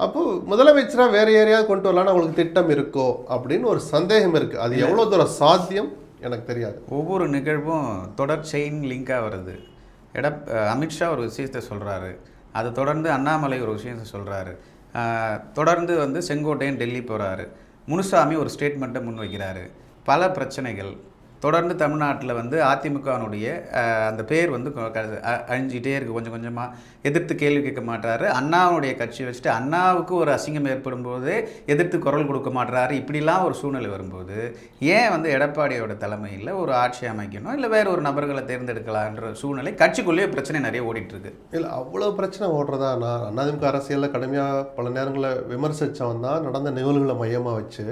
அப்போ முதலமைச்சரா வேற யாரையாவது கொண்டு வரலான்னு அவங்களுக்கு திட்டம் இருக்கோ அப்படின்னு ஒரு சந்தேகம் இருக்கு. அது எவ்வளவு தூரம் சாத்தியம் எனக்கு தெரியாது. ஒவ்வொரு நிகழ்வும் தொடர் செயின் லிங்காக வருது. அமித்ஷா ஒரு விஷயத்தை சொல்கிறாரு, அதை தொடர்ந்து அண்ணாமலை ஒரு விஷயத்தை சொல்கிறாரு, தொடர்ந்து வந்து செங்கோட்டையன் டெல்லி போகிறாரு, முனுசாமி ஒரு ஸ்டேட்மெண்ட்டை முன் வைக்கிறாரு. பல பிரச்சனைகள் தொடர்ந்து தமிழ்நாட்டில் வந்து அதிமுகனுடைய அந்த பேர் வந்து அழிஞ்சிக்கிட்டே இருக்குது. கொஞ்சம் கொஞ்சமாக எதிர்த்து கேள்வி கேட்க மாட்டாரு. அண்ணாவுடைய கட்சி வச்சுட்டு அண்ணாவுக்கு ஒரு அசிங்கம் ஏற்படும் போது எதிர்த்து குரல் கொடுக்க மாட்டாரு. இப்படிலாம் ஒரு சூழ்நிலை வரும்போது ஏன் வந்து எடப்பாடியோட தலைமையில் ஒரு ஆட்சி அமைக்கணும், இல்லை வேறு ஒரு நபர்களை தேர்ந்தெடுக்கலான்ற சூழ்நிலை கட்சிக்குள்ளேயே பிரச்சனை நிறைய ஓடிட்டுருக்கு. இல்லை அவ்வளோ பிரச்சனை ஓடுறதா? நான் அதிமுக அரசியலில் கடுமையாக பல நேரங்களில் விமர்சித்தவன் தான், நடந்த நிகழ்வுகளை மையமாக வச்சு.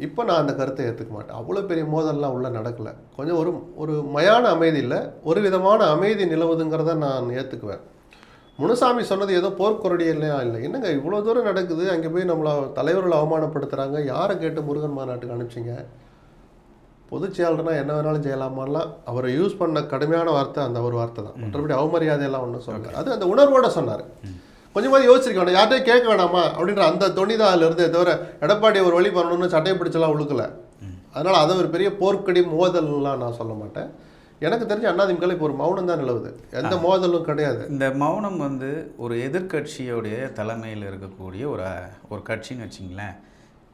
இப்போ நான் அந்த கருத்தை ஏற்றுக்க மாட்டேன். அவ்வளோ பெரிய மோதல்லாம் உள்ள நடக்கலை. கொஞ்சம் ஒரு மயான அமைதி இல்லை, ஒரு விதமான அமைதி நிலவுதுங்கிறத நான் ஏற்றுக்குவேன். முனுசாமி சொன்னது ஏதோ போர்க்குரடியெல்லாம் இல்லை. என்னங்க இவ்வளோ தூரம் நடக்குது, அங்கே போய் நம்மளை தலைவர்களை அவமானப்படுத்துகிறாங்க, யாரை கேட்டு முருகன் மாநாட்டுக்கு அனுப்பிச்சிங்க? பொதுச் செயலர்னா என்ன வேணாலும் செய்யலாமான்லாம் அவர் யூஸ் பண்ண கடுமையான வார்த்தை அந்த ஒரு வார்த்தை தான். மற்றபடி அவமரியாதையெல்லாம் ஒன்றும் சொல்லலை. அது அந்த உணர்வோடு சொன்னார். கொஞ்சமாவது யோசிச்சிருக்க வேண்டாம், யார்கிட்டையும் கேட்க வேணாமா அப்படின்ற அந்த தொனி தான் அதில் இருந்தே தவிர எடப்பாடி ஒரு வழி பண்ணணும்னு சட்டையை பிடிச்செல்லாம் உழுக்கலை. அதனால் அதை ஒரு பெரிய போர்க்கடி மோதல்லாம் நான் சொல்ல மாட்டேன். எனக்கு தெரிஞ்ச அதிமுக இப்போ ஒரு மௌனம் தான் நிலவுது, எந்த மோதலும் கிடையாது. இந்த மௌனம் வந்து ஒரு எதிர்கட்சியோடைய தலைமையில் இருக்கக்கூடிய ஒரு கட்சின்னு வச்சிங்களேன்.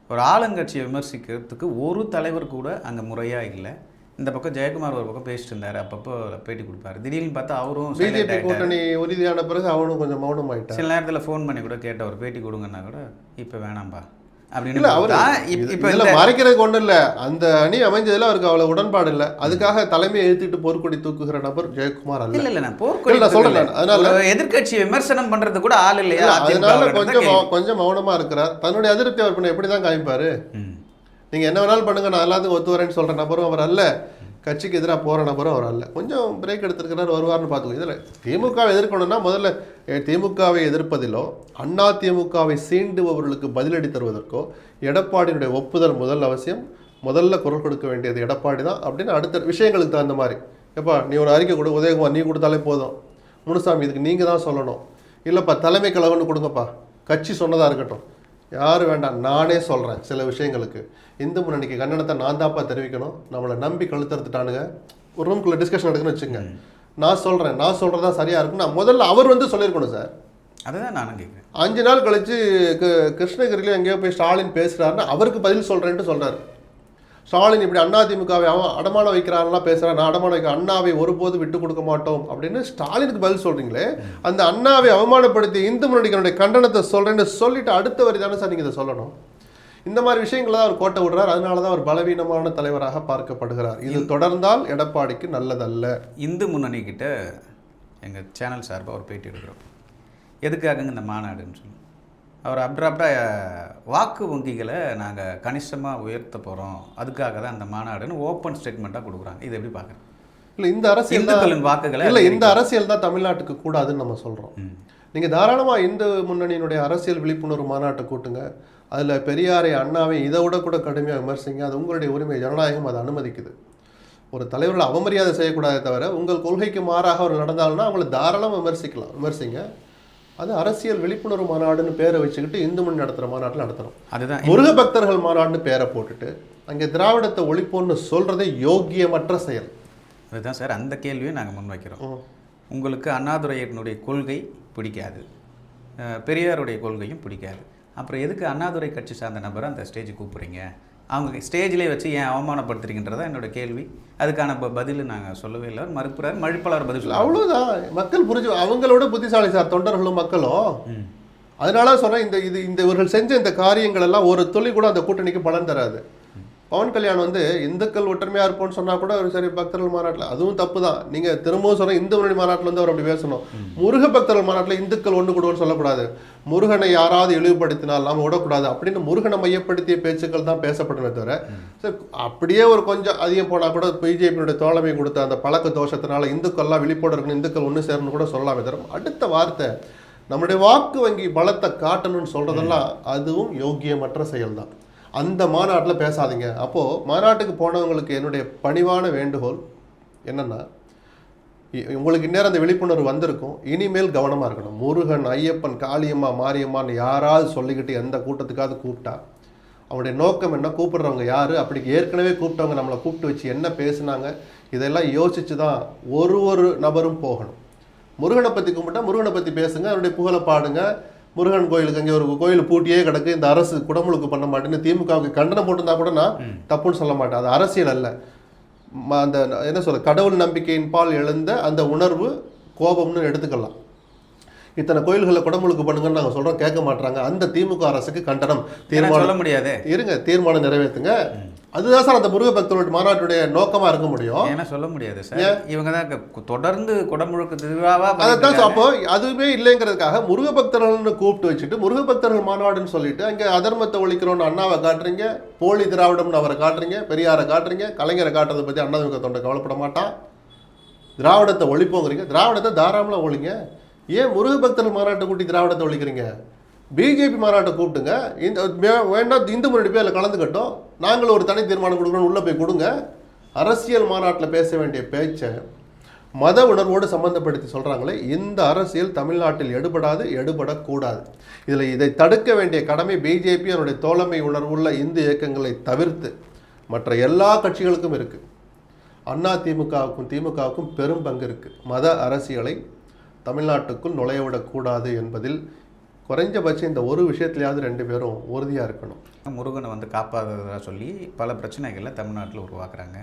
ஒரு ஆளுங்கட்சியை விமர்சிக்கிறதுக்கு ஒரு தலைவர் கூட அங்கே முறையாக இல்லை. இந்த பக்கம் ஜெயக்குமார் ஒரு பக்கம் பேசிட்டு இருந்தார், அப்பப்போ பேட்டி கொடுப்பாரு. திடீர்னு பார்த்தா அவரும் பிஜேபி கூட்டணி உறுதியான பிறகு அவனும் கொஞ்சம் மௌனம் ஆயிட்டார். சில நேரத்தில் ஃபோன் பண்ணி கூட கேட்ட ஒரு பேட்டி கொடுங்கன்னா கூட இப்போ வேணாம்பா அப்படின்னு. இல்லை அவர் இப்போ இதில் மறைக்கிறதுக்கு ஒன்றும் இல்லை, அந்த அணி அமைஞ்சதில் அவருக்கு அவ்வளோ உடன்பாடு இல்லை. அதுக்காக தலைமையை எழுத்திட்டு போர்க்கொடி தூக்குகிற நபர் ஜெயக்குமார் அல்ல. இல்லை நான் போர்க்கொடி நான் சொல்கிறேன். அதனால எதிர்கட்சி விமர்சனம் பண்ணுறது கூட ஆள் இல்லையா? அதனால கொஞ்சம் மௌனமாக இருக்கிறார். தன்னுடைய அதிருப்தி அவர் பண்ண எப்படி தான் காமிப்பார்? நீங்கள் என்ன வேணாலும் பண்ணுங்க, நான் எல்லாத்துக்கும் ஒத்து வரேன்னு சொல்கிற நபரும் அவர் அல்ல, கட்சிக்கு எதிராக போகிற நபரும் அவர் அல்ல. கொஞ்சம் பிரேக் எடுத்துருக்கிறார், வருவார்னு பார்த்துக்கோ. இதில் திமுகவை எதிர்க்கணும்னா முதல்ல திமுகவை எதிர்ப்பதிலோ அண்ணா திமுகவை சீண்டுபவர்களுக்கு பதிலடி தருவதற்கோ எடப்பாடியினுடைய ஒப்புதல் முதல் அவசியம். முதல்ல குரல் கொடுக்க வேண்டியது எடப்பாடி தான் அப்படின்னு அடுத்த விஷயங்களுக்கு தகுந்த மாதிரி. எப்பா நீ ஒரு அறிக்கை கொடு, உதயகுமார் நீ கொடுத்தாலே போதும், முனுசாமி இதுக்கு நீங்கள் தான் சொல்லணும், இல்லைப்பா தலைமை கழகம்னு கொடுங்கப்பா, கட்சி சொன்னதாக இருக்கட்டும், யாரும் வேண்டாம் நானே சொல்கிறேன். சில விஷயங்களுக்கு இந்து முன்னணிக்கு கண்டனத்தை நான் தான்ப்பா தெரிவிக்கணும், நம்மளை நம்பி கழுத்தறுத்துட்டானுங்க, ஒரு ரூம்குள்ளே டிஸ்கஷன் எடுக்குன்னு வச்சுங்க, நான் சொல்கிறேன், நான் சொல்கிறதா சரியாக இருக்குன்னு நான் முதல்ல அவர் வந்து சொல்லியிருக்கணும் சார். அதுதான் நானும் கேட்குறேன். 5 நாள் கழிச்சு கிருஷ்ணகிரியில் எங்கேயோ போய் ஸ்டாலின் பேசுகிறாருன்னா அவருக்கு பதில் சொல்கிறேன்ட்டு சொல்கிறார். ஸ்டாலின் இப்படி அதிமுகவை அடமான வைக்கிறாரெல்லாம் பேசுகிறார், நான் அடமான வைக்க அண்ணாவை ஒருபோது விட்டு கொடுக்க மாட்டோம் அப்படின்னு ஸ்டாலினுக்கு பதில் சொல்கிறீங்களே. அந்த அண்ணாவை அவமானப்படுத்தி இந்து முன்னணிகளுடைய கண்டனத்தை சொல்கிறேன்னு சொல்லிட்டு அடுத்த வரி தானே சார் நீங்கள் இதை சொல்லணும். இந்த மாதிரி விஷயங்களை தான் அவர் கோட்டை விடுறார். அதனால தான் அவர் பலவீனமான தலைவராக பார்க்கப்படுகிறார். இது தொடர்ந்தால் எடப்பாடிக்கு நல்லதல்ல. இந்து முன்னணி கிட்ட எங்கள் சேனல் சார்பாக ஒரு பேட்டி எடுக்கிறோம். எதுக்காகங்க இந்த மாநாடுன்னு சொல்லி அவர் அப்டாப்டாக வாக்கு வங்கிகளை நாங்கள் கணிசமாக உயர்த்த போகிறோம், அதுக்காக தான் அந்த மாநாடுன்னு ஓப்பன் ஸ்டேட்மெண்ட்டாக கொடுக்குறாங்க. இது எப்படி பார்க்குறேன்? இல்லை இந்த அரசியல் வாக்குகளை இல்லை, இந்த அரசியல் தான் தமிழ்நாட்டுக்கு கூடாதுன்னு நம்ம சொல்கிறோம். நீங்கள் தாராளமாக இந்து முன்னணியினுடைய அரசியல் விழிப்புணர்வு மாநாட்டை கூட்டுங்க, அதில் பெரியாரை அண்ணாவை இதை விட கூட கடுமையாக விமர்சிங்க, அது உங்களுடைய உரிமை, ஜனநாயகம் அதை அனுமதிக்குது. ஒரு தலைவர்களை அவமரியாதை செய்யக்கூடாதே தவிர உங்கள் கொள்கைக்கு மாறாக அவர் நடந்தாலும்னா அவங்களை தாராளமாக விமர்சிங்க. அது அரசியல் விழிப்புணர்வு மாநாடுன்னு பேரை வச்சுக்கிட்டு இந்து முன்னணி நடத்துகிற மாநாட்டில் நடத்துகிறோம். அதுதான் முருக பக்தர்கள் மாநாடுன்னு பேரை போட்டுட்டு அங்கே திராவிடத்தை ஒழிப்போன்னு சொல்கிறதே யோக்கியமற்ற செயல். அதுதான் சார் அந்த கேள்வியை நாங்கள் முன்வைக்கிறோம். உங்களுக்கு அண்ணாதுரையினுடைய கொள்கை பிடிக்காது, பெரியாருடைய கொள்கையும் பிடிக்காது, அப்புறம் எதுக்கு அண்ணாதுரை கட்சி சார்ந்த நபரை அந்த ஸ்டேஜுக்கு கூப்பிட்றீங்க? அவங்க ஸ்டேஜ்லேயே வச்சு ஏன் அவமானப்படுத்துறீங்கன்றதான் என்னோட கேள்வி. அதுக்கான பதில் நாங்கள் சொல்லவே இல்லை, மறுப்புறாரு, மழுப்பலார் பதில் சொல்ல. அவ்வளோதான் மக்கள் புரிஞ்சு, அவங்களோட புத்திசாலி சார் தொண்டர்களும் மக்களும். அதனால சொன்னேன், இந்த இவர்கள் செஞ்ச இந்த காரியங்கள் எல்லாம் ஒரு துளி கூட அந்த கூட்டணிக்கு பலன் தராது. பவன் கல்யாண் வந்து இந்துக்கள் ஒற்றுமையாக இருப்போம்னு சொன்னால் கூட ஒரு சரி பக்தர்கள் மாநாட்டில் அதுவும் தப்பு தான். நீங்கள் திரும்பவும் சொன்ன இந்து முன்னணி மாநாட்டில் வந்து அவர் அப்படி பேசணும். முருக பக்தர்கள் மாநாட்டில் இந்துக்கள் ஒன்று கூடுவோன்னு சொல்லக்கூடாது. முருகனை யாராவது இழிவுபடுத்தினால் நாம் விடக்கூடாது அப்படின்னு முருகனை மையப்படுத்திய பேச்சுக்கள் தான் பேசப்பட்டன தவிர சரி அப்படியே ஒரு கொஞ்சம் அதிகம் போனால் கூட பிஜேபியினுடைய தோழமை கொடுத்த அந்த பழக்க தோஷத்தினால இந்துக்கள்லாம் விழிப்போடு இருக்கணும், இந்துக்கள் ஒன்று சேரணும்னு கூட சொல்லலாமே தவிர அடுத்த வார்த்தை நம்முடைய வாக்கு வங்கி பலத்தை காட்டணும்னு சொல்கிறதெல்லாம் அதுவும் யோக்கியமற்ற செயல் தான். அந்த மாநாட்டில் பேசாதீங்க. அப்போது மாநாட்டுக்கு போனவங்களுக்கு என்னுடைய பணிவான வேண்டுகோள் என்னென்னா, உங்களுக்கு இந்நேரம் அந்த விழிப்புணர்வு வந்திருக்கும், இனிமேல் கவனமாக இருக்கணும். முருகன், ஐயப்பன், காளியம்மா, மாரியம்மான்னு யாராவது சொல்லிக்கிட்டு எந்த கூட்டத்துக்காவது கூப்பிட்டா அவனுடைய நோக்கம் என்ன, கூப்பிடுறவங்க யார், அப்படி ஏற்கனவே கூப்பிட்டவங்க நம்மளை கூப்பிட்டு வச்சு என்ன பேசுனாங்க, இதெல்லாம் யோசிச்சு தான் ஒரு நபரும் போகணும். முருகனை பற்றி கும்பிட்டா முருகனை பற்றி பேசுங்க, அவருடைய புகழை பாடுங்க. முருகன் கோயிலுக்கு அங்கே ஒரு கோயில் பூட்டியே கிடக்கு, இந்த அரசு குடமுழுக்கு பண்ண மாட்டேன்னு திமுகவுக்கு கண்டனம் போட்டிருந்தா கூட நான் தப்புன்னு சொல்ல மாட்டேன். அது அரசியல் அல்ல. அந்த என்ன சொல்ல, கடவுள் நம்பிக்கையின் பால் எழுந்த அந்த உணர்வு கோபம்னு எடுத்துக்கலாம். இத்தனை கோயில்களை குடமுழுக்கு பண்ணுங்கன்னு நாங்கள் சொல்கிறோம், கேட்க மாட்டாங்க. அந்த திமுக அரசுக்கு கண்டனம். தீர்மானம் சொல்ல முடியாது, இருங்க, தீர்மானம் நிறைவேற்றுங்க. அதுதான் சார் அந்த முருக பக்தர்களுடைய மாநாட்டுடைய நோக்கமாக இருக்க முடியும். ஏன்னா சொல்ல முடியாது சார், இவங்க தான் தொடர்ந்து குடமுழுக்கு திருவிழாவா அதைத்தான். அப்போ அதுவுமே இல்லைங்கிறதுக்காக முருக பக்தர்கள்னு கூப்பிட்டு வச்சுட்டு முருக பக்தர்கள் மாநாடுன்னு சொல்லிட்டு அங்கே அதர்மத்தை ஒழிக்கிறோன்னு அண்ணாவை காட்டுறீங்க, போலி திராவிடம்னு அவரை காட்டுறீங்க, பெரியாரை காட்டுறீங்க, கலைஞரை காட்டுறதை பற்றி அண்ணாதிமுக தொண்டை கவலைப்பட மாட்டான். திராவிடத்தை ஒழிப்போங்கிறீங்க, திராவிடத்தை தாராளமாக ஒழிங்க. ஏன் முருக பக்தர்கள் மாநாட்டை கூட்டி திராவிடத்தை ஒழிக்கிறீங்க? பிஜேபி மாநாட்டை கூப்பிட்டுங்க, இந்த வேண்டாம் இந்து முன்னணி பேர் அதில் கலந்துக்கட்டும், நாங்களும் ஒரு தனி தீர்மானம் கொடுக்கணும்னு உள்ளே போய் கொடுங்க. அரசியல் மாநாட்டில் பேச வேண்டிய பேச்சை மத உணர்வோடு சம்மந்தப்படுத்தி சொல்கிறாங்களே, இந்த அரசியல் தமிழ்நாட்டில் எடுபடக்கூடாது. இதை தடுக்க வேண்டிய கடமை பிஜேபி அவருடைய தோழமை உணர்வுள்ள இந்து இயக்கங்களை தவிர்த்து மற்ற எல்லா கட்சிகளுக்கும் இருக்குது. அதிமுகவுக்கும் திமுகவுக்கும் பெரும் பங்கு இருக்குது. மத அரசியலை தமிழ்நாட்டுக்குள் நுழையவிடக்கூடாது என்பதில் குறைஞ்சபட்சம் இந்த ஒரு விஷயத்துலையாவது ரெண்டு பேரும் உறுதியாக இருக்கணும். முருகனை வந்து காப்பாற்றுறதா சொல்லி பல பிரச்சனைகளை தமிழ்நாட்டில் உருவாக்குறாங்க.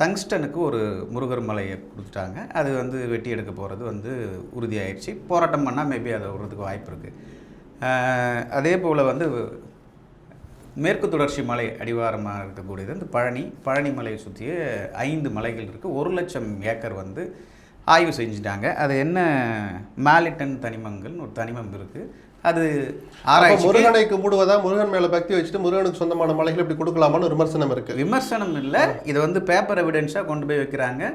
டங்ஸ்டனுக்கு ஒரு முருகர் மலையை கொடுத்துட்டாங்க, அது வந்து வெட்டி எடுக்க போகிறது வந்து உறுதியாயிடுச்சு. போராட்டம் பண்ணால் மேபி அதை விடுறதுக்கு வாய்ப்பு இருக்குது. அதே போல் வந்து மேற்கு தொடர்ச்சி மலை அடிவாரமாக இருக்கக்கூடியது இந்த பழனி மலையை சுற்றிய 5 மலைகள் இருக்குது. 1,00,000 ஏக்கர் வந்து ஆய்வு செஞ்சுட்டாங்க. அது என்ன மாலிட்டன் தனிமங்கள்னு ஒரு தனிமம் இருக்குது. அது ஆராய்ச்சி. முருகனை கும்பிடுவதா, முருகன் மேலே பக்தி வச்சுட்டு முருகனுக்கு சொந்தமான மலைகள் இப்படி கொடுக்கலாமான்னு விமர்சனம் இருக்குது. விமர்சனம் இல்லை, இதை வந்து பேப்பர் எவிடன்ஸாக கொண்டு போய் வைக்கிறாங்க.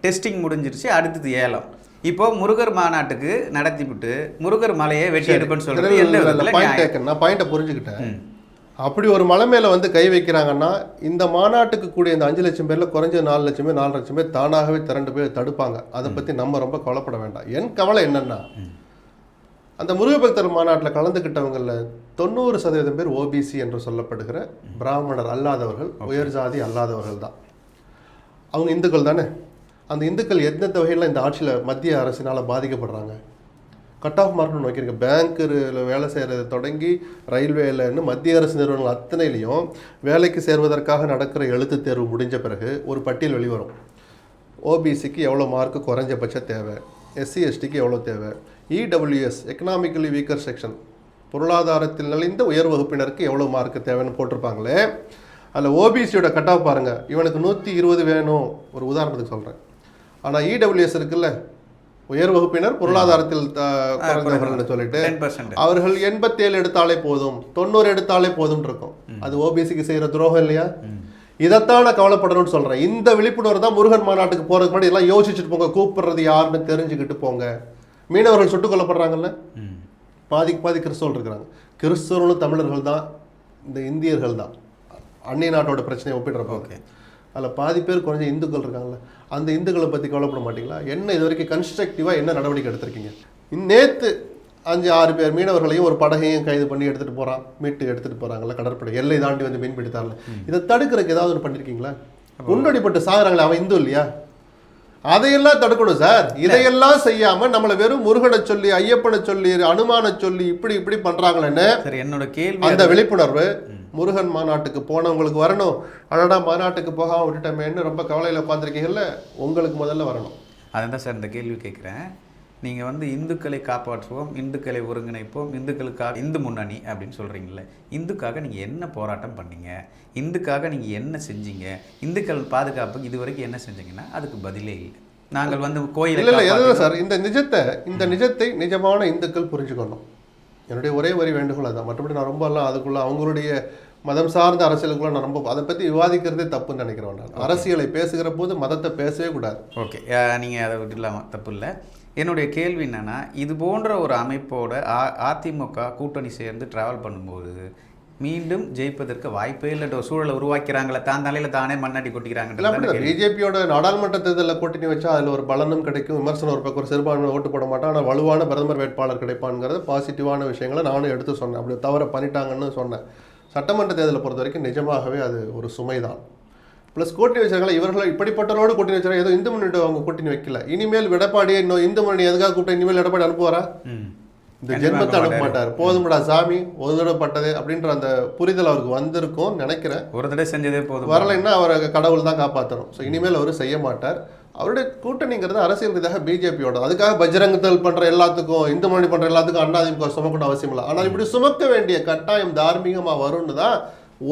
டெஸ்டிங் முடிஞ்சிருச்சு, அடுத்தது ஏலம். இப்போ முருகர் மாநாட்டுக்கு நடத்திவிட்டு முருகர் மலையை வெட்டி எடுப்பேன்னு சொல்கிறது நான் பாயிண்ட்டை புரிஞ்சுக்கிட்டேன். அப்படி ஒரு மலை மேலே வந்து கை வைக்கிறாங்கன்னா இந்த மாநாட்டுக்கு கூடிய இந்த 5 லட்சம் பேரில் குறைஞ்ச 4 லட்சம் பேர் 4 லட்சம் பேர் தானாகவே திரண்டு போய் தடுப்பாங்க. அதை பற்றி நம்ம ரொம்ப கவலைப்பட வேண்டாம். என் கவலை என்னன்னா, அந்த முருகபக்தர் மாநாட்டில் கலந்துக்கிட்டவங்களில் 90% பேர் ஓபிசி என்று சொல்லப்படுகிற பிராமணர் அல்லாதவர்கள், உயர் ஜாதி அல்லாதவர்கள் தான். அவங்க இந்துக்கள் தானே. அந்த இந்துக்கள் எந்தெந்த வகையில் இந்த ஆட்சியில் மத்திய அரசினால் பாதிக்கப்படுறாங்க? கட் ஆஃப் மார்க்னு வைக்கிறீங்க. பேங்க்கில் வேலை செய்கிறது தொடங்கி ரயில்வேலன்னு மத்திய அரசு நிறுவனங்கள் அத்தனையிலையும் வேலைக்கு சேர்வதற்காக நடக்கிற எழுத்து தேர்வு முடிஞ்ச பிறகு ஒரு பட்டியல் வெளிவரும். ஓபிசிக்கு எவ்வளோ மார்க்கு குறைஞ்சபட்ச தேவை, எஸ்சி எஸ்டிக்கு எவ்வளோ தேவை, இடபிள்யூஎஸ் எக்கனாமிக்கலி வீக்கர் செக்ஷன் பொருளாதாரத்தில் நலிந்த உயர் வகுப்பினருக்கு எவ்வளோ மார்க்கு தேவைன்னு போட்டிருப்பாங்களே. அதில் ஓபிசியோட கட் ஆஃப் பாருங்கள், இவனுக்கு 120 வேணும், ஒரு உதாரணத்துக்கு சொல்கிறேன். ஆனால் இடபிள்யூஎஸ் இருக்குல்ல, உயர் வகுப்பினர் பொருளாதாரத்தில் குறைந்தவர்கள் சொல்லிட்டு அவர்கள் 87 எடுத்தாலே போதும், 90 எடுத்தாலே போதும் இருக்கும். அது ஓபிசிக்கு செய்கிற துரோகம் இல்லையா? இதைத்தான் நான் கவலைப்படணும்னு சொல்கிறேன். இந்த விழிப்புணர்வு தான் முருகன் மாநாட்டுக்கு போகிறதுக்கு முன்னாடி எல்லாம் யோசிச்சுட்டு போங்க. கூப்பிடுறது யாருன்னு தெரிஞ்சுக்கிட்டு போங்க. மீனவர்கள் சுட்டுக் கொல்லப்படுறாங்கல்ல, பாதி கிறிஸ்தவர்கள் இருக்கிறாங்க. கிறிஸ்தவர்களும் தமிழர்கள் தான், இந்த இந்தியர்கள் தான். அந்நிய நாட்டோட பிரச்சனையை ஒப்பிடுறப்போ அதில் பாதி பேர் குறைஞ்ச இந்துக்கள் இருக்காங்கல்ல, அந்த இந்துக்களை பற்றி கவலைப்பட மாட்டீங்களா? என்ன இது வரைக்கும் கன்ஸ்ட்ரக்டிவாக என்ன நடவடிக்கை எடுத்திருக்கீங்க? நேற்று 5-6 பேர் மீனவர்களையும் ஒரு படகையும் கைது பண்ணி மீட்டு எடுத்துகிட்டு போகிறாங்கல்ல, கடற்படை எல்லை தாண்டி வந்து மீன் பிடித்தார்ல. இதை தடுக்கிறதுக்கு ஏதாவது ஒன்று பண்ணியிருக்கீங்களா? குண்டடிப்பட்டு சாகுறாங்களே, அவன் இந்து இல்லையா? அதையெல்லாம் தடுக்கணும் சார். இதையெல்லாம் செய்யாமல் நம்மளை வெறும் முருகனை சொல்லி, ஐயப்பனை சொல்லி, அனுமானை சொல்லி இப்படி பண்ணுறாங்களேன்னு என்னோட கேள்வி. அந்த விழிப்புணர்வு முருகன் மாநாட்டுக்கு போனவங்களுக்கு வரணும். அடடா மாநாட்டுக்கு போகாமல் விட்டுட்டோமேன்னு ரொம்ப கவலையில் உட்காந்துருக்கீங்கல்ல, உங்களுக்கு முதல்ல வரணும். அதான் சார் இந்த கேள்வி கேட்குறேன். நீங்கள் வந்து இந்துக்களை காப்பாற்றுவோம், இந்துக்களை ஒருங்கிணைப்போம், இந்துக்களுக்காக இந்து முன்னணி அப்படின்னு சொல்கிறீங்களே, இந்துக்காக நீங்கள் என்ன போராட்டம் பண்ணீங்க, இந்துக்காக நீங்கள் என்ன செஞ்சீங்க, இந்துக்கள் பாதுகாப்புக்கு இது வரைக்கும் என்ன செஞ்சீங்கன்னா அதுக்கு பதிலே இல்லை. நாங்கள் வந்து கோயிலை இல்லை எதுவும் சார், இந்த நிஜத்தை நிஜமான இந்துக்கள் புரிஞ்சுக்கணும். என்னுடைய ஒரே வரி வேண்டுகோள் அதான். மற்றபடி நான் ரொம்பலாம் அதுக்குள்ள அவங்களுடைய மதம் சார்ந்த அரசியலுக்குள்ள நான் ரொம்ப அதை பற்றி விவாதிக்கிறதே தப்புன்னு நினைக்கிறேன். நான் அரசியலை பேசுகிற போது மதத்தை பேசவே கூடாது. ஓகே, நீங்கள் அதை விட்டுலாமா, தப்பு இல்லை. என்னுடைய கேள்வி என்னென்னா, இது போன்ற ஒரு அமைப்போட அதிமுக கூட்டணி சேர்ந்து ட்ராவல் பண்ணும்போது மீண்டும் ஜெயிப்பதற்கு வாய்ப்பே இல்லைன்ற ஒரு சூழலை உருவாக்கிறாங்களே, தான் தலையில் தானே மண்ணாடி கொட்டிக்கிறாங்க. பிஜேபியோட நாடாளுமன்ற தேர்தலில் கூட்டணி வச்சா அதில் ஒரு பலனும் கிடைக்கும், விமர்சனம் ஒரு பக்கம், ஒரு சிறுபான்மை ஓட்டு போட மாட்டான், ஆனால் வலுவான பிரதமர் வேட்பாளர் கிடைப்பான்ங்கிறது பாசிட்டிவான விஷயங்களை நானும் எடுத்து சொன்னேன். அப்படி தவற பண்ணிட்டாங்கன்னு சொன்னேன். சட்டமன்ற தேர்தலை பொறுத்த வரைக்கும் நிஜமாகவே அது ஒரு சுமைதான். ப்ளஸ் கூட்டணி வச்சாங்களா, இவர்கள் இப்படிப்பட்டவரோடு கூட்டணி வச்சாங்க, ஏதோ இந்து முன்னணி அவங்க கூட்டணி வைக்கல. இனிமேல் எடப்பாடியை இன்னும் இந்து முன்னணி எதுக்காக கூப்பிட்டு இனிமேல் எடப்பாடி அனுப்புவாரா? இந்த ஜென்மத்தை அனுப்ப மாட்டார். போதும்டா சாமி, ஒரு தடவை பட்டதே அப்படின்ற அந்த புரிதல் அவருக்கு வந்திருக்கும் நினைக்கிறேன். ஒரு தடவை செஞ்சதே போதும், வரலைன்னா அவரை கடவுள் தான் காப்பாற்றணும். ஸோ இனிமேல் அவர் செய்ய மாட்டார். அவருடைய கூட்டணிங்கிறது அரசியல் ரீதியாக பிஜேபியோட. அதுக்காக பஜ்ரங்கத்தல் பண்ணுற எல்லாத்துக்கும், இந்து முன்னணி பண்ணுற எல்லாத்துக்கும் அதிமுக சுமக்கணும் அவசியம் இல்லை. ஆனால் இப்படி சுமக்க வேண்டிய கட்டாயம் தார்மீகமாக வரும்னு தான்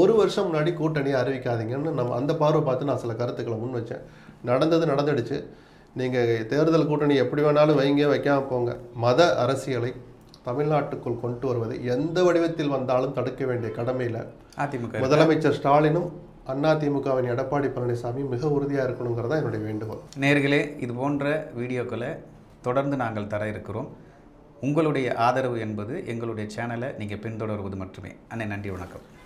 ஒரு வருஷம் முன்னாடி கூட்டணியை அறிவிக்காதீங்கன்னு நம்ம அந்த பார்வை பார்த்து நான் சில கருத்துக்களை முன் வச்சேன். நடந்துடுச்சு. நீங்கள் தேர்தல் கூட்டணி எப்படி வேணாலும் வைங்க, வைக்காமல் போங்க. மத அரசியலை தமிழ்நாட்டுக்குள் கொண்டு வருவது எந்த வடிவத்தில் வந்தாலும் தடுக்க வேண்டிய கடமையில் அதிமுக முதலமைச்சர் ஸ்டாலினும் அதிமுகவின் எடப்பாடி பழனிசாமி மிக உறுதியாக இருக்கணுங்கிறதா என்னுடைய வேண்டுகோள். நேர்களே, இது போன்ற வீடியோக்களை தொடர்ந்து நாங்கள் தர இருக்கிறோம். உங்களுடைய ஆதரவு என்பது எங்களுடைய சேனலை நீங்கள் பின்தொடர்வது மட்டுமே. அண்ணே, நன்றி, வணக்கம்.